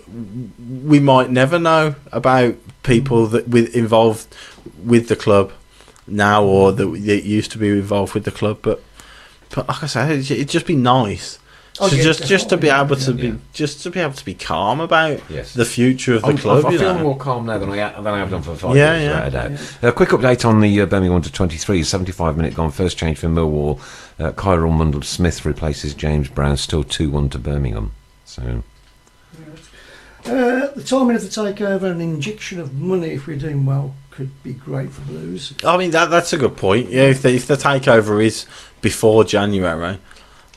we might never know about people that involved with the club now, or that used to be involved with the club. But like I say, it'd just be nice. Just to be able to be calm about the future of the club. I feel more calm now than I have done for 5 years. Without a doubt. A quick update on the Birmingham under 23. 75-minute gone. First change for Millwall. Kyril Mundell-Smith replaces James Brown. Still 2-1 to Birmingham. So. The timing of the takeover and injection of money, if we're doing well, could be great for Blues. I mean, that's a good point. Yeah, if the takeover is before January,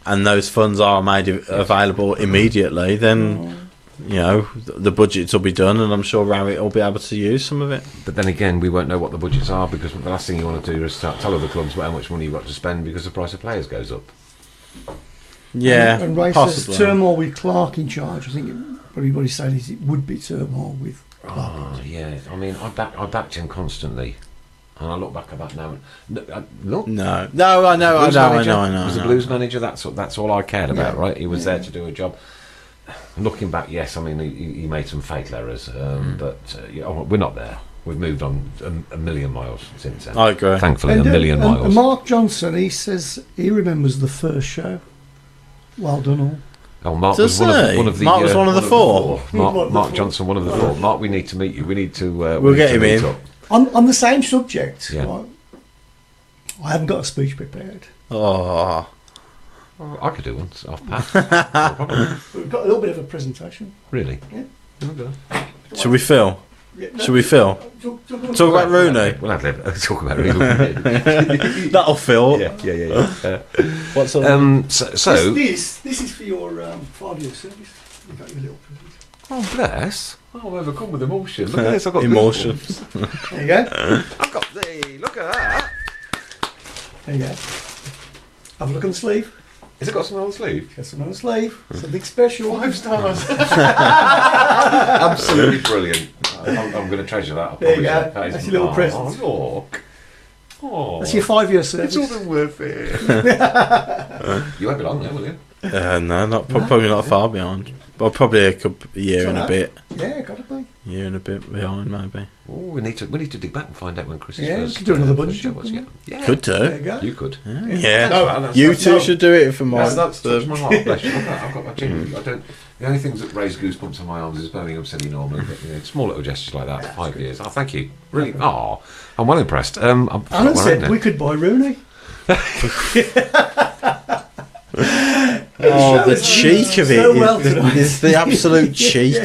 and those funds are made available immediately, then the budgets will be done, and I'm sure Rowett will be able to use some of it. But then again, we won't know what the budgets are, because the last thing you want to do is start tell other clubs how much money you've got to spend, because the price of players goes up. Yeah, and Ray says turmoil with Clark in charge. I think everybody said it would be turmoil with Clark. Oh, yeah. I mean, I backed him constantly. And I look back at that now. No, I know. Was the Blues manager? That's all I cared about, right? He was there to do a job. Looking back, yes, I mean he made some fatal errors, but we're not there. We've moved on a million miles since then. I agree. Thankfully, a million miles. Mark Johnson, he says he remembers the first show. Well done, all. Oh, Mark was one of the. Mark was one of the four. Mark Johnson, one of the four. Mark, we need to meet you. We need to. We'll get him in. Up. On the same subject, right, I haven't got a speech prepared. Oh, I could do one off pat. We've got a little bit of a presentation. Really? Yeah. Okay. Should we fill? Yeah, Should we fill? Talk about Rooney. We'll have talk about Rooney. That'll fill. Yeah. What's this is for your 5-year service. You've got your little present. Oh, bless. I'm overcome with emotion. Look at this. I've got emotion. There you go. I've got look at that. There you go. Have a look on the sleeve. Has it got something on the sleeve? Got something on the sleeve. Something special. 5 stars. Absolutely brilliant. I'm going to treasure that. There you go. That's your little present. Oh. That's your 5-year service. It's all been worth it. You won't be long now, will you? No, probably not far behind. Well, probably a year and a bit. Yeah, gotta be. Year and a bit behind, maybe. Oh, we need to dig back and find out when Chris's first. Could do another budget show was. Yeah. Could do. There you go. You could. Yeah. No, you two should do it for my. That's touched my heart. Bless you. I've got my genuinely. The only things that raise goosebumps on my arms is Birmingham City normally. But, small little gestures like that. 5 years. Oh, thank you. Really. Oh, I'm well impressed. Alan said we could buy Rooney. Oh, the cheek of it is the absolute cheek.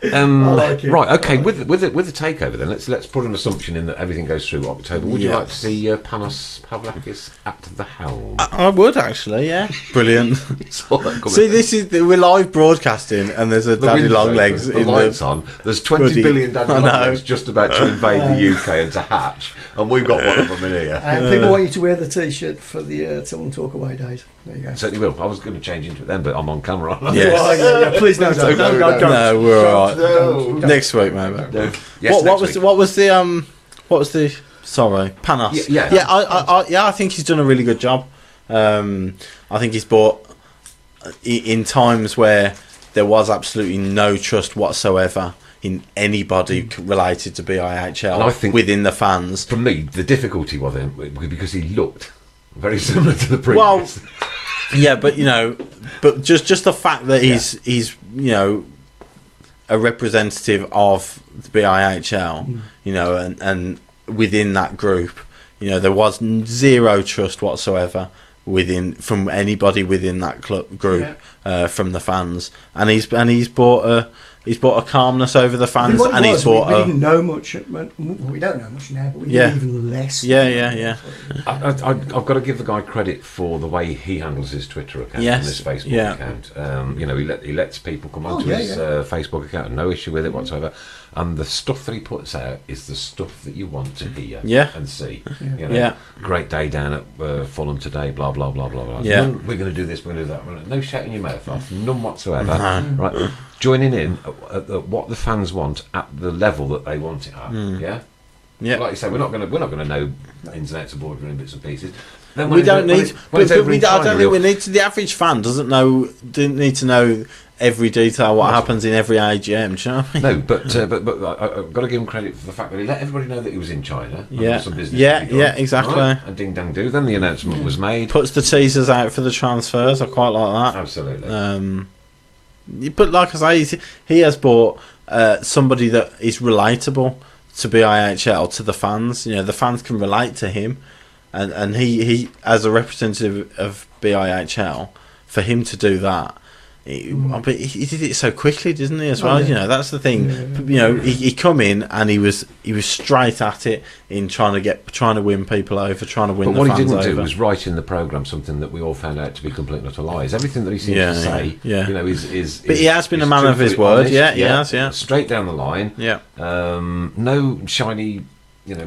Right, okay. With the takeover, then let's put an assumption in that everything goes through October. Would you like to see Panos Pavlakis at the helm? I would actually, yeah. Brilliant. See, we're live broadcasting, and there's a Daddy Longlegs in the lights on. There's 20 billion Daddy Longlegs just about to invade the UK and to hatch, and we've got one of them in here. And people want you to wear the T-shirt for the Tilton Talk away days. There you go. Certainly will. I was going to change into it then, but I'm on camera. Yes. Please don't. No, we're all right. No. Next week, maybe. No. Yes, what was the sorry, Panos? Yeah. I think he's done a really good job. I think he's brought in times where there was absolutely no trust whatsoever in anybody related to BIHL, and I think within the fans. For me, the difficulty was him because he looked very similar to the previous. Well, yeah, but just the fact that he's a representative of the BIHL, and within that group, there was zero trust whatsoever from anybody within that club group, from the fans, and he's brought he's brought a calmness over the fans, What it and he's was, brought we a didn't know much. We don't know much now, but we Yeah. knew even less. yeah. I've got to give the guy credit for the way he handles his Twitter account Yes, and his Facebook yeah. account. He lets people come onto yeah, his yeah. Facebook account, no issue with it whatsoever. And the stuff that he puts out is the stuff that you want to hear Yeah. and see. Yeah. You know, Yeah. Great day down at Fulham today. Blah blah blah blah blah. Yeah. We're going to do this. We're going to do that. No shutting your mouth off. None whatsoever. No. Right. Joining in at what the fans want at the level that they want it at. Yeah. Yeah. Like you say, we're not going to know ins and outs of boardroom bits and pieces. Then We don't need. when it's over in I don't China, think we need to. The average fan didn't need to know every detail what happens in every AGM. Do you know what I mean? No, but I've got to give him credit for the fact that he let everybody know that he was in China. And Yeah. some business Yeah, to be done, yeah, exactly. right? And ding dang do. Then the announcement was made. Puts the teasers out for the transfers. I quite like that. Absolutely. But like I say, he has brought somebody that is relatable to BIHL, to the fans. You know, the fans can relate to him, and he as a representative of BIHL, for him to do that. But he did it so quickly, didn't he? As well, yeah. you know, that's the thing. Yeah. You know, he come in and he was straight at it in trying to win people over, trying to win. But the what he fans didn't over. do was write in the programme something that we all found out to be complete and utter lies. Everything that he seems Yeah, to say, yeah. you know, is. But he has been a man of his truthfully word. honest, Yeah, he has. Yeah, straight down the line. yeah. No shiny,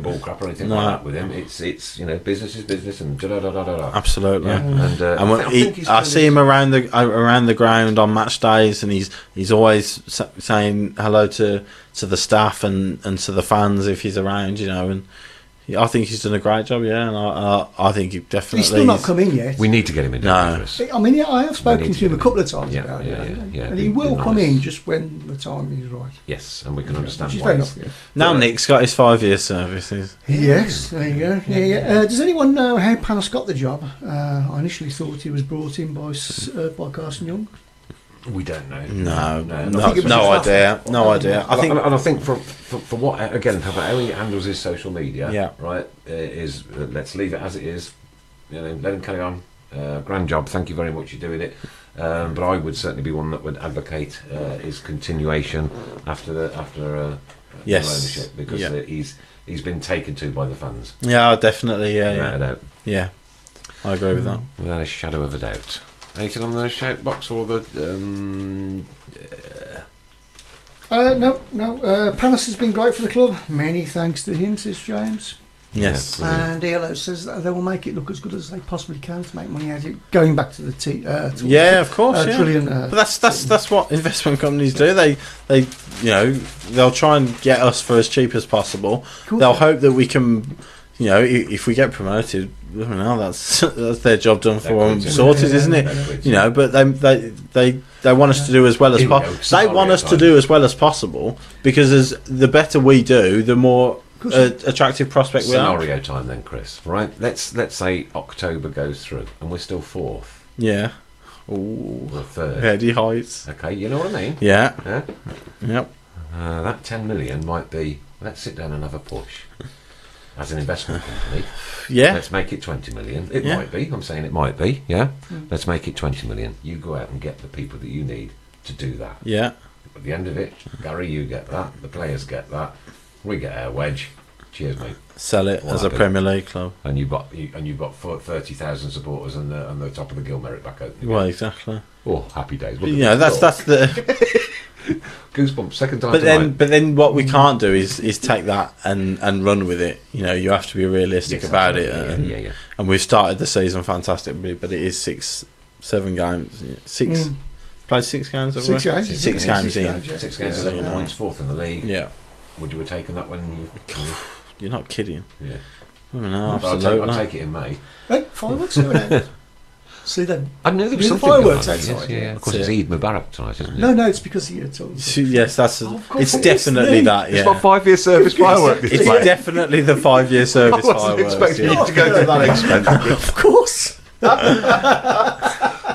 ball crap or anything No. like that with him. It's business is business and da da da da da. Absolutely. Yeah, and I see him around the ground on match days, and he's always saying hello to the staff and to the fans if he's around, and I think he's done a great job. Yeah, and I think he definitely. He's still not come in yet. We need to get him in. No. Chris. I mean, I have spoken need to to him a do couple it. of times Yeah, about yeah, it, yeah. and he Be will come nice. in just when the time is right. Yes, and we can understand Which is why. fair enough. Yeah. Now Nick's got his 5-year services. Yes, there you go. Yeah. Does anyone know how Panos got the job? I initially thought he was brought in by Carson Young. We don't know. No I think it was no just idea. No idea. I think. And I think for what again, for how he handles his social media, Yeah. right, is let's leave it as it is. Let him carry on. Grand job. Thank you very much. You're doing it. But I would certainly be one that would advocate his continuation after Yes. ownership because Yeah. he's been taken to by the fans. Yeah, definitely. Without a Yeah. doubt. Yeah. I agree with that. Without a shadow of a doubt. Anything on the shout box or the No. Panos has been great for the club. Many thanks to him, says James. Yes. Yeah. And ELO says that they will make it look as good as they possibly can to make money out of it. Going back to the Yeah, of course. Yeah. trillion. But that's what investment companies do. They they'll try and get us for as cheap as possible. Cool. They'll hope that we can, if we get promoted, that's their job done for them, sorted, isn't it? But they want us to do as well as Here we go. possible. They want us to do as well as possible because as the better we do, the more attractive prospect we are. Scenario time then, Chris. Right? Let's say October goes through and we're still fourth Yeah. Ooh. or third. Heady heights. Okay, you know what I mean? Yeah. Yeah? Yep. That 10 million might be. Let's sit down and have a push. As an investment company, Yeah. let's make it 20 million. It Yeah. might be. I'm saying it might be. Yeah. Let's make it 20 million. You go out and get the people that you need to do that. Yeah. At the end of it, Gary, you get that. The players get that. We get our wedge. Cheers, mate. Sell it Well, as a happy. Premier League club. And you've got 30,000 supporters and the top of the Gilmerit back out. Well, exactly. Oh, happy days. That's the. Goosebumps. Second time. But then what we can't do is take that and run with it. You have to be realistic about it. Yeah. And we've started the season fantastically, but it is 6-7 games. Played 6 games. have we? 6 games. 6 games in. yeah. 6 games, Yeah. 7 points, fourth in the league. Yeah, Would you have taken that when you? you're not kidding. Yeah. Oh, no, I'll absolutely. take it in May. Hey, fireworks going out. See them. I know there was You something fireworks going on, outside, yes, yeah. Of course, it's Eid Mubarak tonight, isn't it? No, it's because of your tongue. Yes, that's. Of course It's it is, definitely Lee. that. It's my Yeah, 5-year service firework. it's definitely the 5-year service I wasn't fireworks. expecting Yeah. you to go to that expense. Of course.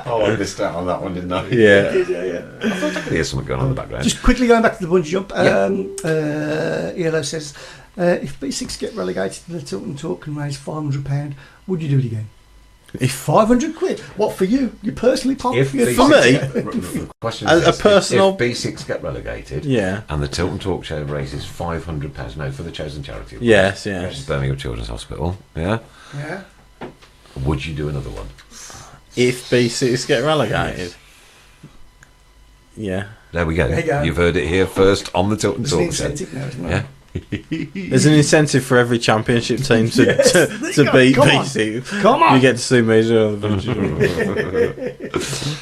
Oh, I missed out on that one, didn't I? Yeah. There's something going on in the background. Just quickly going back to the bungee jump. Yeah. ELO says, if B6 get relegated to the Tilton Talk and raise £500, would you do it again? £500. What for you? You personally pop? If For me? the question is A this, personal- if B6 get relegated, Yeah. and the Tilton Talk Show raises £500, no, for the chosen charity, Yes, which yes. is Birmingham Children's Hospital, yeah, Yeah. would you do another one? If B6 get relegated. Yeah. There we go. There you go. You've heard it here first on the Tilton There's an Talk Show. incentive now, isn't there? Yeah. There's an incentive for every championship team to, Yes, there to, you to go. beat Come on. B6. Come on. You get to see me.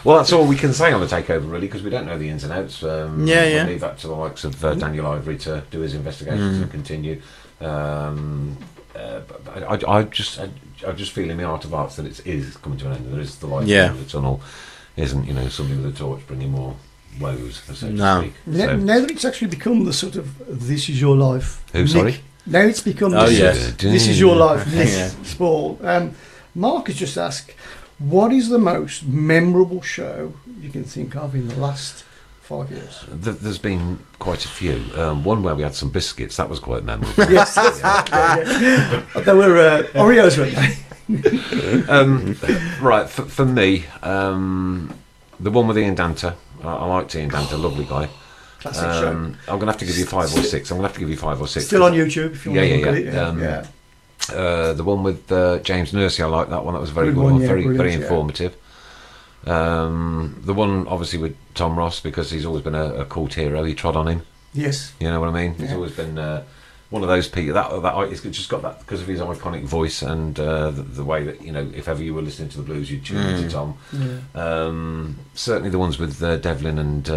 Well, that's all we can say on the takeover, really, because we don't know the ins and outs. Yeah. We'll leave that to the likes of Daniel Ivory to do his investigations and continue. But I just feel in my heart of hearts that it is coming to an end. There is the light at the end of the tunnel. Isn't somebody with a torch bringing more woes, so to speak. Now that it's actually become the sort of "This Is Your Life." Who, sorry? Now it's become Oh, this, yes. This Is Your Life, Nick Yeah. Spall. Mark has just asked, what is the most memorable show you can think of in the last 5 years? There's been quite a few. One where we had some biscuits, that was quite memorable. Yes. There were Oreos, weren't they? Right, for me, the one with Ian Danter. I liked Ian Danter, lovely guy. Classic show. I'm going to have to give you 5 or 6. I'm going to have to give you 5 or 6. Still on YouTube if you want to look at it. Yeah. The one with James Nursey, I like that one. That was very Good good. one, yeah, very brilliant, very informative. The one obviously with Tom Ross, because he's always been a cult hero. He trod on him. Yes. You know what I mean? He's always been one of those people that he's just got that because of his iconic voice and the way that if ever you were listening to the blues, you'd tune into Tom. Yeah. Certainly the ones with Devlin and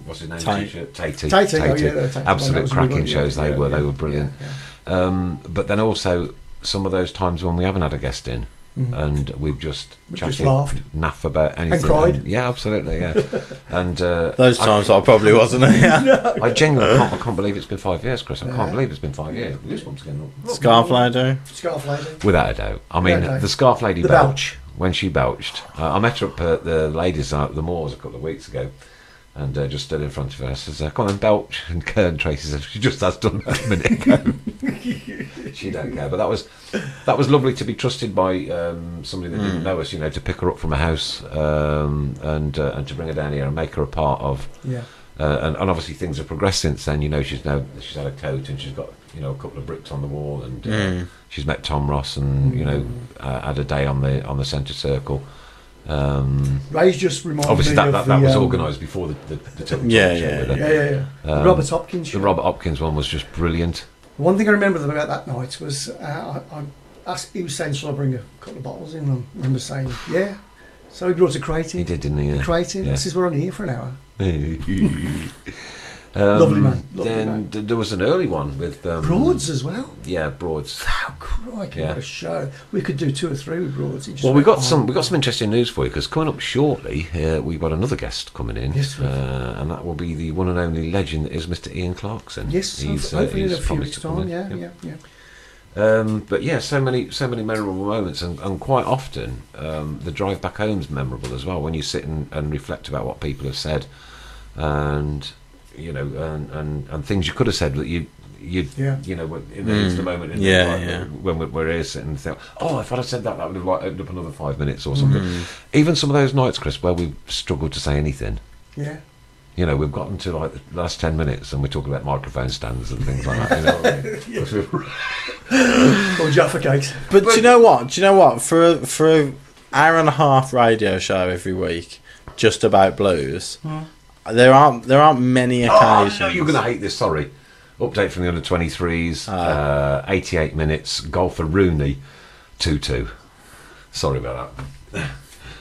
what's his name? Tatey. Absolute cracking shows. They were brilliant. Yeah. But then also some of those times when we haven't had a guest in. And we've just chatted, laughed, naff about anything, and cried. yeah, absolutely, yeah. And Those times I probably wasn't here. I genuinely can't believe it's been 5 years, Chris. I can't believe it's been 5 years. Goosebumps again. Scarf Lady. Scarf Lady. Without a doubt. I mean, Without a doubt. the Scarf Lady The belch, when she belched. I met her up at the ladies' night at the Moors a couple of weeks ago. And just stood in front of her. I says, "Come on, and belch." And Tracy says, "She just has done that a minute ago." She don't care. But that was lovely to be trusted by somebody that didn't know us. To pick her up from a house and to bring her down here and make her a part of. Yeah. And obviously things have progressed since then. She's had a coat and she's got a couple of bricks on the wall and she's met Tom Ross and had a day on the centre circle. Ray's just reminded Obviously, me that of was organised before the Tilton Yeah, Talk show yeah, with her. Yeah. The Robert Hopkins show. The Robert Hopkins one was just brilliant. One thing I remember about that night was I asked, he was saying, "Shall I bring a couple of bottles in?" And I remember saying, "Yeah." So he brought a crate in. He did, didn't he? Yeah. A crate in. Yeah. He says, "We're on here for an hour." Lovely man. Then there was an early one with Broads as well. Yeah, Broads. Wow, crikey, Yeah. what a show! We could do 2 or 3 with Broads. It just Well, went we got on. some interesting news for you because coming up shortly, we've got another guest coming in, Yes, we have. and that will be the one and only legend that is Mr. Ian Clarkson. Yes, hopefully in a few promised weeks' to come time. in. Yeah. But yeah, so many memorable moments, and quite often the drive back home's memorable as well. When you sit and reflect about what people have said, and and things you could have said that in the moment, when we're here sitting and think, oh, if I'd have said that would have opened up another 5 minutes or something. Even some of those nights, Chris, where we've struggled to say anything. Yeah. We've gotten to like the last 10 minutes and we're talking about microphone stands and things like that. Or Jaffa cakes. But do you know what? For an hour and a half radio show every week, just about blues, there aren't many occasions. Oh, no, you're going to hate this. Sorry. Update from the under 23s. 88 minutes. Goal for Rooney. 2-2. Sorry about that.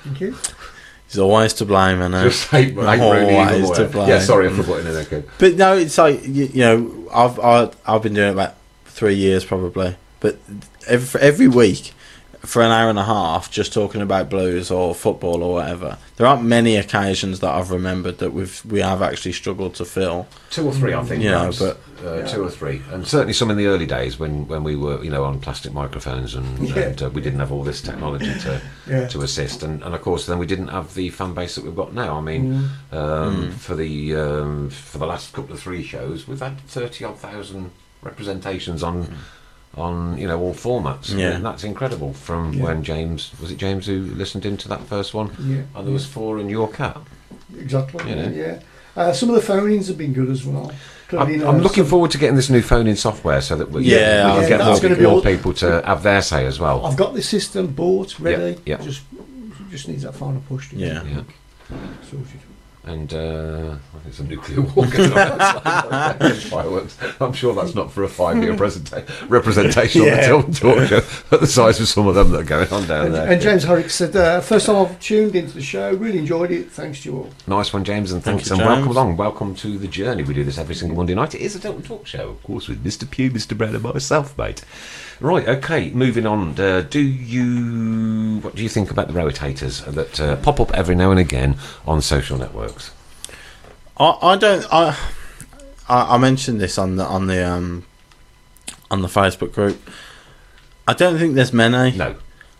Thank you. He's always to blame, I know. Just hate Rooney either Always to way. blame. Yeah, sorry for putting in there. But no, it's like I've been doing it about 3 years probably. But every week, for an hour and a half, just talking about blues or football or whatever, there aren't many occasions that I've remembered that we have actually struggled to fill. 2 or 3, I think. Yeah, but 2 or 3, and certainly some in the early days when we were on plastic microphones and we didn't have all this technology to assist, and of course then we didn't have the fan base that we've got now. I mean, for the last couple of 3 shows, we've had 30,000 representations on on all formats. Yeah. And that's incredible. From when James was who listened into that first one? Yeah. And there was 4 in your cat. Exactly. You know. Yeah. Some of the phone-ins have been good as well. I'm looking forward to getting this new phone-in software so that we can get that's gonna be more all- people to have their say as well. I've got the system bought, ready. Yeah. Just needs that final push. To Yeah. Sorted. And I think it's a nuclear war going on outside. Fireworks. I'm sure that's not for a 5-year representation on the Tilton Talk show at the size of some of them that are going on down there. And James Horrick said, first time I've tuned into the show, really enjoyed it. Thanks to you all. Nice one, James, and thanks, Thank and you, welcome James. along. Welcome to the journey. We do this every single Monday night. It is a Tilton Talk show, of course, with Mr. Pugh, Mr. Brown, and myself, mate. Right, okay, moving on. What do you think about the rotators that pop up every now and again on social networks? I don't. I mentioned this on the Facebook group. I don't think there's many. No.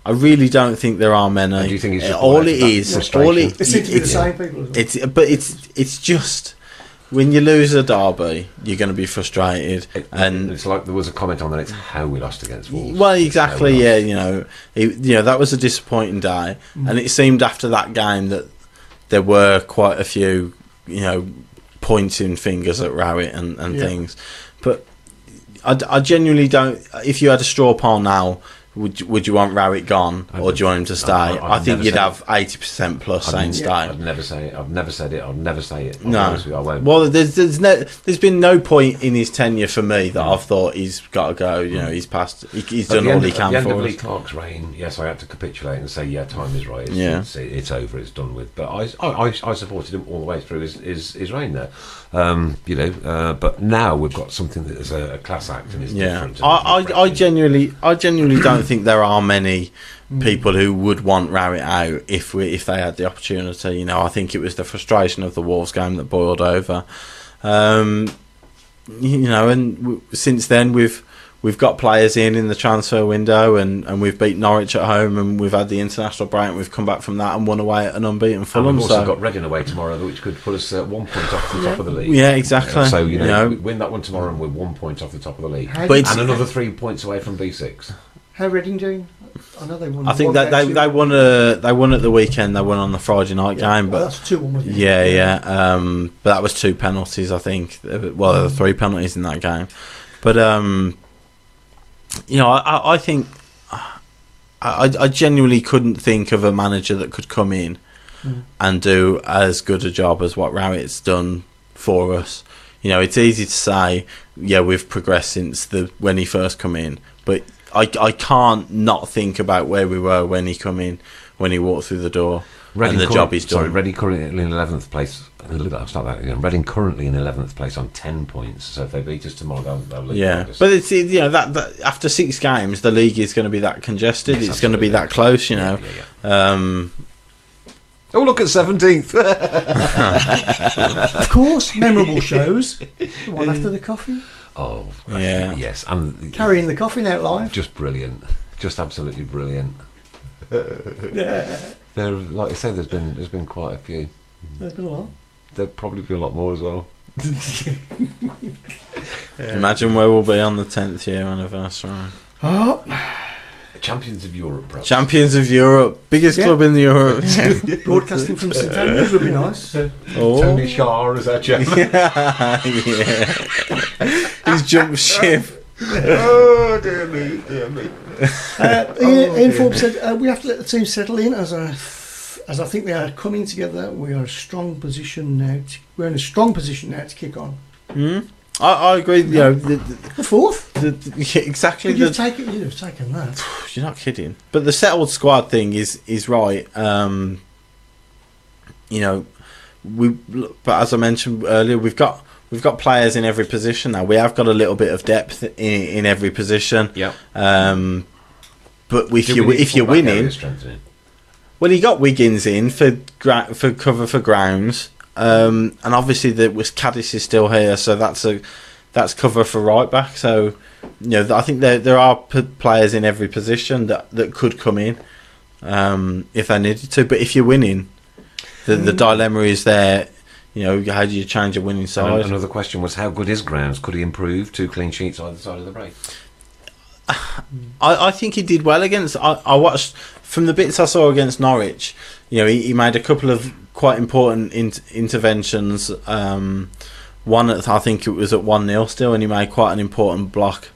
I really don't think there are many. And do you think it's just all that it is? frustration? All it It seems to be the same people as well. it's just when you lose a derby, you're going to be frustrated, and It's like there was a comment on that. It's how we lost against Wolves. well, It's exactly. how we Yeah, lost. that was a disappointing day, and it seemed after that game that there were quite a few, pointing fingers at Rowett and things. But I genuinely don't. If you had a straw poll now, would you want Rowett gone or do you want him to stay? I think you'd have 80% plus saying stay. I'd never say it. I've never said it. I'll never say it. I'll be No. honest with you, I won't. Well, there's been no point in his tenure for me that I've thought he's got to go. He's passed. He's done all he can at the end for of us. Lee Clark's reign, yes, I had to capitulate and say, time is right. It's over. It's done with. But I supported him all the way through his reign there. But now we've got something that is a class act and is different. And I genuinely don't think there are many people who would want Rowett out if they had the opportunity. I think it was the frustration of the Wolves game that boiled over. And since then we've got players in the transfer window, and we've beat Norwich at home, and we've had the international break, and we've come back from that and won away at an unbeaten Fulham. And we've also got Reading away tomorrow, which could put us 1 point off the top of the league. Yeah, exactly. So we win that one tomorrow, and we're 1 point off the top of the league, and another 3 points away from B6. How Reading doing? I know they won. I think that they won at the weekend. They won on the Friday night game, but that's 2-1, wasn't it? Yeah. But that was 2 penalties, I think. Well, there were 3 penalties in that game. But I think I genuinely couldn't think of a manager that could come in and do as good a job as what Rowett's done for us. It's easy to say, we've progressed since when he first come in, but I can't not think about where we were when he come in, when he walked through the door, and the job he's done. Sorry, Reading currently in 11th place. I'll start that again. Reading currently in 11th place on 10 points. So if they beat us tomorrow, they'll lead. Yeah, but it's that after 6 games, the league is going to be that congested. Yes, it's going to be that close. Yeah. Oh, look at 17th. Of course, memorable shows. The one after the coffee. Oh, Yeah. yes, and Carrying the coffin out live. just brilliant, just absolutely brilliant. Yeah. There, like I said, there's been quite a few. There's been a lot. There'll probably be a lot more as well. Imagine where we'll be on the 10th year anniversary. Oh, Champions of Europe, perhaps. Champions of Europe, biggest club in Europe. broadcasting from St Andrews would be nice. Tony Shah as our chairman. Yeah. He's jumped ship. Oh dear me. Ian Forbes said we have to let the team settle in as I think they are coming together. We are in a strong position now. We're in a strong position now to kick on. I agree. The fourth. Exactly. You've taken that. You're not kidding. But the settled squad thing is right. But as I mentioned earlier, we've got players in every position now. We have got a little bit of depth in every position. Yeah. But if you're winning, well, you got Wiggins in for cover for grounds, and obviously Caddis is still here, so that's cover for right back. So I think there are players in every position that could come in if they needed to. But if you're winning, the dilemma is there. How do you change a winning side? Another question was, how good is Grounds? Could he improve? 2 clean sheets either side of the break. I think he did well against. I watched from the bits I saw against Norwich. He made a couple of quite important interventions. One, I think it was at 1-0 still, and he made quite an important block.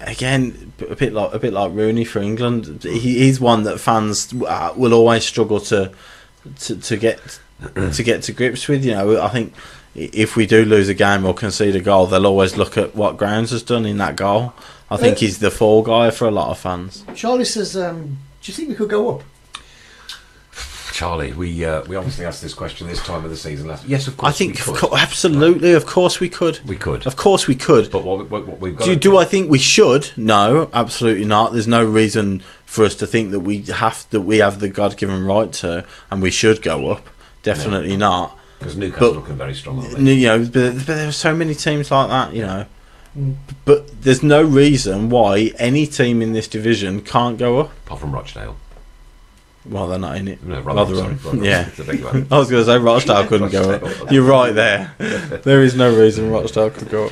Again, a bit like Rooney for England. He's one that fans will always struggle to get to grips with. I think if we do lose a game or concede a goal, they'll always look at what Grounds has done in that goal. I think he's the fall guy for a lot of fans. Charlie says, do you think we could go up? Charlie, we obviously asked this question this time of the season last. Yes, of course. I think absolutely, of course we could. We could. Of course we could. But what we've got. Do I think we should? No, absolutely not. There's no reason for us to think that we have the God-given right to, and we should go up. Definitely not. Because Newcastle looking very strong, aren't they? But there are so many teams like that. But there's no reason why any team in this division can't go up. Apart from Rochdale. Well, they're not in it. No, Rotherham. Yeah. I was going to say Rochdale couldn't go up. You're right there. There is no reason Rochdale could go up.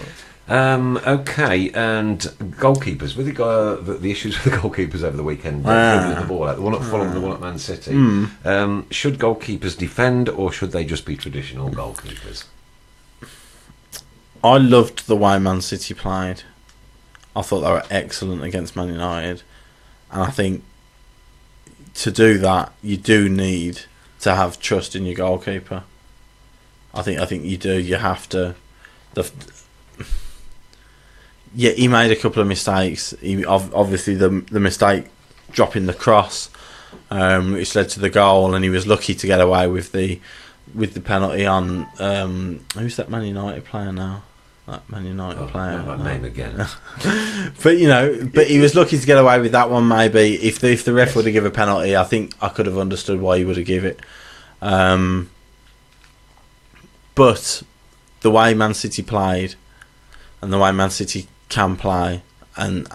Okay, and goalkeepers. With the issues with the goalkeepers over the weekend, the ball out, the one at Fulham, the one at Man City. Should goalkeepers defend, or should they just be traditional goalkeepers? I loved the way Man City played. I thought they were excellent against Man United, and I think to do that, you do need to have trust in your goalkeeper. I think you do. You have to. Yeah, he made a couple of mistakes. Obviously, the mistake dropping the cross, which led to the goal, and he was lucky to get away with the penalty on. Who's that Man United player now? That Man United player. That name again. But he was lucky to get away with that one. Maybe if the ref would have given a penalty, I think I could have understood why he would have given it. But the way Man City played, and the way Man City can play, and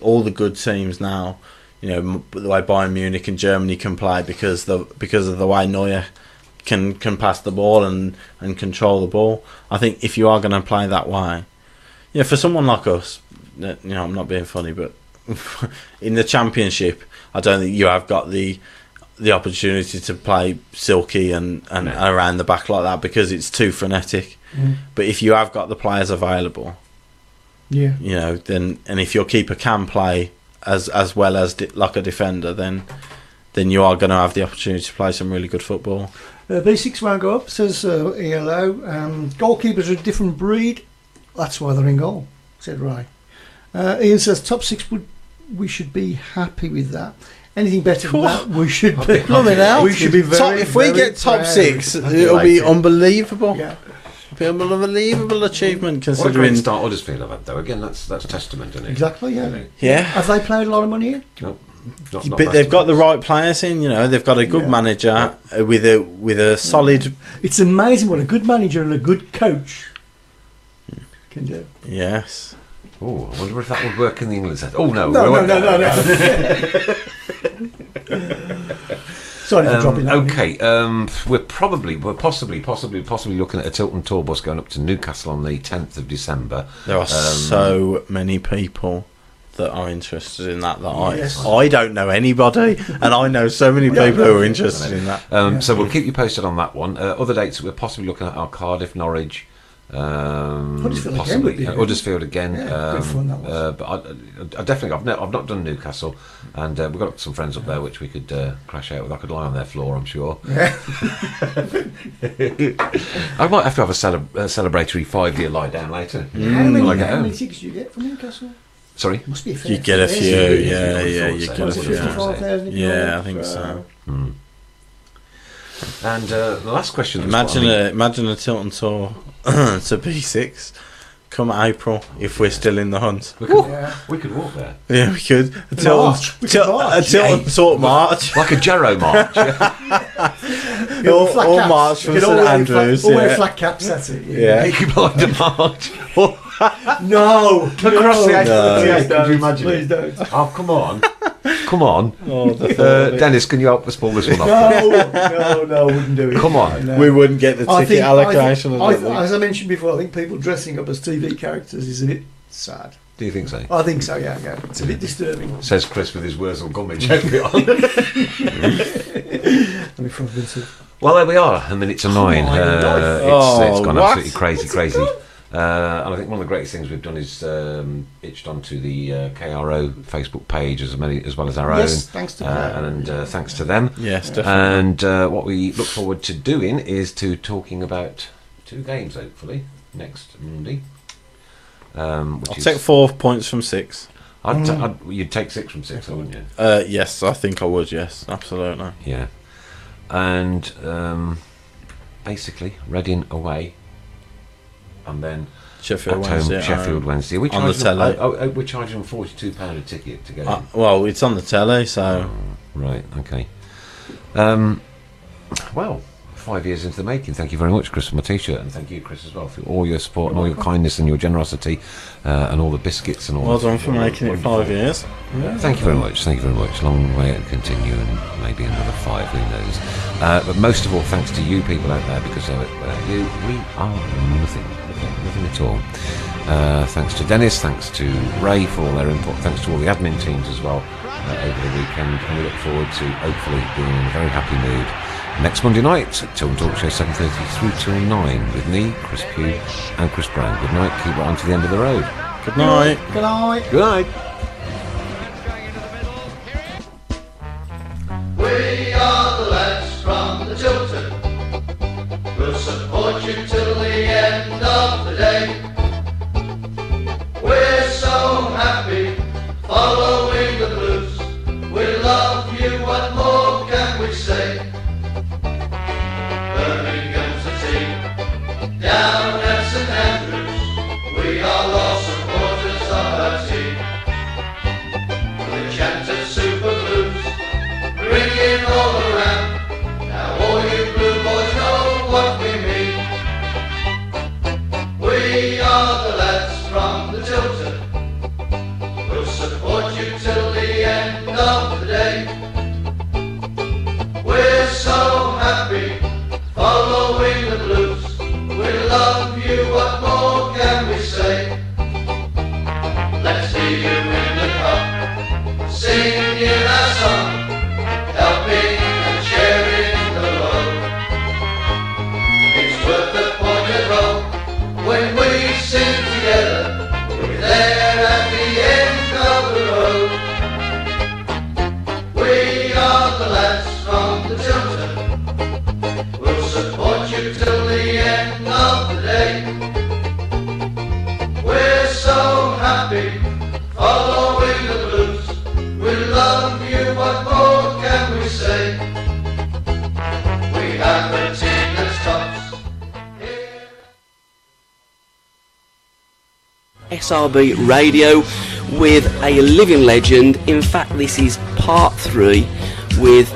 all the good teams now, the way Bayern Munich and Germany can play because of the way Neuer can pass the ball and control the ball. I think if you are going to play that way, for someone like us, I'm not being funny, but in the Championship, I don't think you have got the opportunity to play silky and around the back like that because it's too frenetic. But if you have got the players available, then, and if your keeper can play as well as like a defender, then you are going to have the opportunity to play some really good football. B6 won't go up, says ELO. Goalkeepers are a different breed. That's why they're in goal, said Ray. Ian says top 6 we should be happy with that. Anything better than that, we should be coming out. We should be very. If we get top 6, it'll be unbelievable. Yeah. It'll be an unbelievable achievement considering. What a great start Huddersfield have had, though. Again, that's testament, isn't it? Exactly. Yeah. Really. Yeah. Have they played a lot of money in? No. But they've got the right players in. They've got a good manager with a solid. It's amazing what a good manager and a good coach can do. Yes. Oh, I wonder if that would work in the England side. Oh no! No. Sorry for dropping that. Okay, we're possibly looking at a Tilton tour bus going up to Newcastle on the 10th of December. There are so many people that are interested in that I don't know anybody, and I know so many people who are interested in that. So we'll keep you posted on that one. Other dates we're possibly looking at are Cardiff, Norwich. Huddersfield again. Good fun that was. But I definitely I've not done Newcastle, and we've got some friends up there which we could crash out with. I could lie on their floor, I'm sure. Yeah. I might have to have a celebratory 5-year lie down later. How many tickets do you get from Newcastle? Sorry, Must be a fair you get a few. Yeah, you get a few. 55,000. Yeah, I think so. And the last question. Imagine a Tilton tour to B6 come April if we're still in the hunt. We could walk there. Yeah, we could. A Tilton tour march, like a Jarrow march. or march from St Andrews. All wear flat caps. That's it. Yeah. Peaky Blinder march. No, across the 8th. Could you imagine? Please don't. Oh, come on. Come on. Oh, Dennis, can you help us pull this one off? No, wouldn't do it. Come on. No. we wouldn't get the ticket allocation. As I mentioned before, I think people dressing up as TV characters is a bit sad. Do you think so? I think so, yeah. It's a bit disturbing. Says Chris with his Wurzel Gummidge champion. Well, there we are. A minute to 9. It's gone absolutely crazy. And I think one of the greatest things we've done is itched onto the KRO Facebook page as well as our own. Yes, thanks to them. And thanks to them. Yes, definitely. And what we look forward to doing is to talking about 2 games, hopefully, next Monday. I'll take 4 points from 6. You'd take 6 from 6, wouldn't you? Yes, I think I would. Yes, absolutely. Yeah, and basically Reading away, and then Sheffield at Wednesday. home, Sheffield Wednesday. We're on the telly. We're charging them £42 a ticket to go in. Well, it's on the telly, so Right. Okay. Well. 5 years into the making. Thank you very much, Chris, for my t-shirt, and thank you, Chris, as well, for all your support and all your kindness and your generosity, and all the biscuits and all. Well done for making it 5 years. Yeah. Thank you very much. Long way to continue, and maybe another 5. Who knows? But most of all, thanks to you people out there, because without you, we are nothing at all. Thanks to Dennis, thanks to Ray for all their input, thanks to all the admin teams as well over the weekend, and we look forward to hopefully being in a very happy mood next Monday night, Tilton Talk Show 7:30 through till 9 with me, Chris Pugh and Chris Brown. Good night, keep right on to the end of the road. Good night. Good night. Good night. We are the lads from the Tilton. We'll support you till the end of the day. We're so happy following the blues. We love you, what more can we say? Birmingham's the team, down at St Andrews, we are loyal supporters of our team. The chant of Super Blues, ringing all around, now all you blue boys know what we mean. We are the lads from the Tilton, we'll support you till the end of the day. We're so happy following the blues, we love you, what more can we say? Let's hear you in the pub, singing our song, helping and sharing the load. It's worth the pointed roll, when we sing together, we're there at the end of the road. We are the lads from the Tilton, we'll support you till the end of the day. We're so happy following the blues, we love you, what more can we say? We have a team that's tops. SRB Radio with a living legend. In fact, this is part 3 with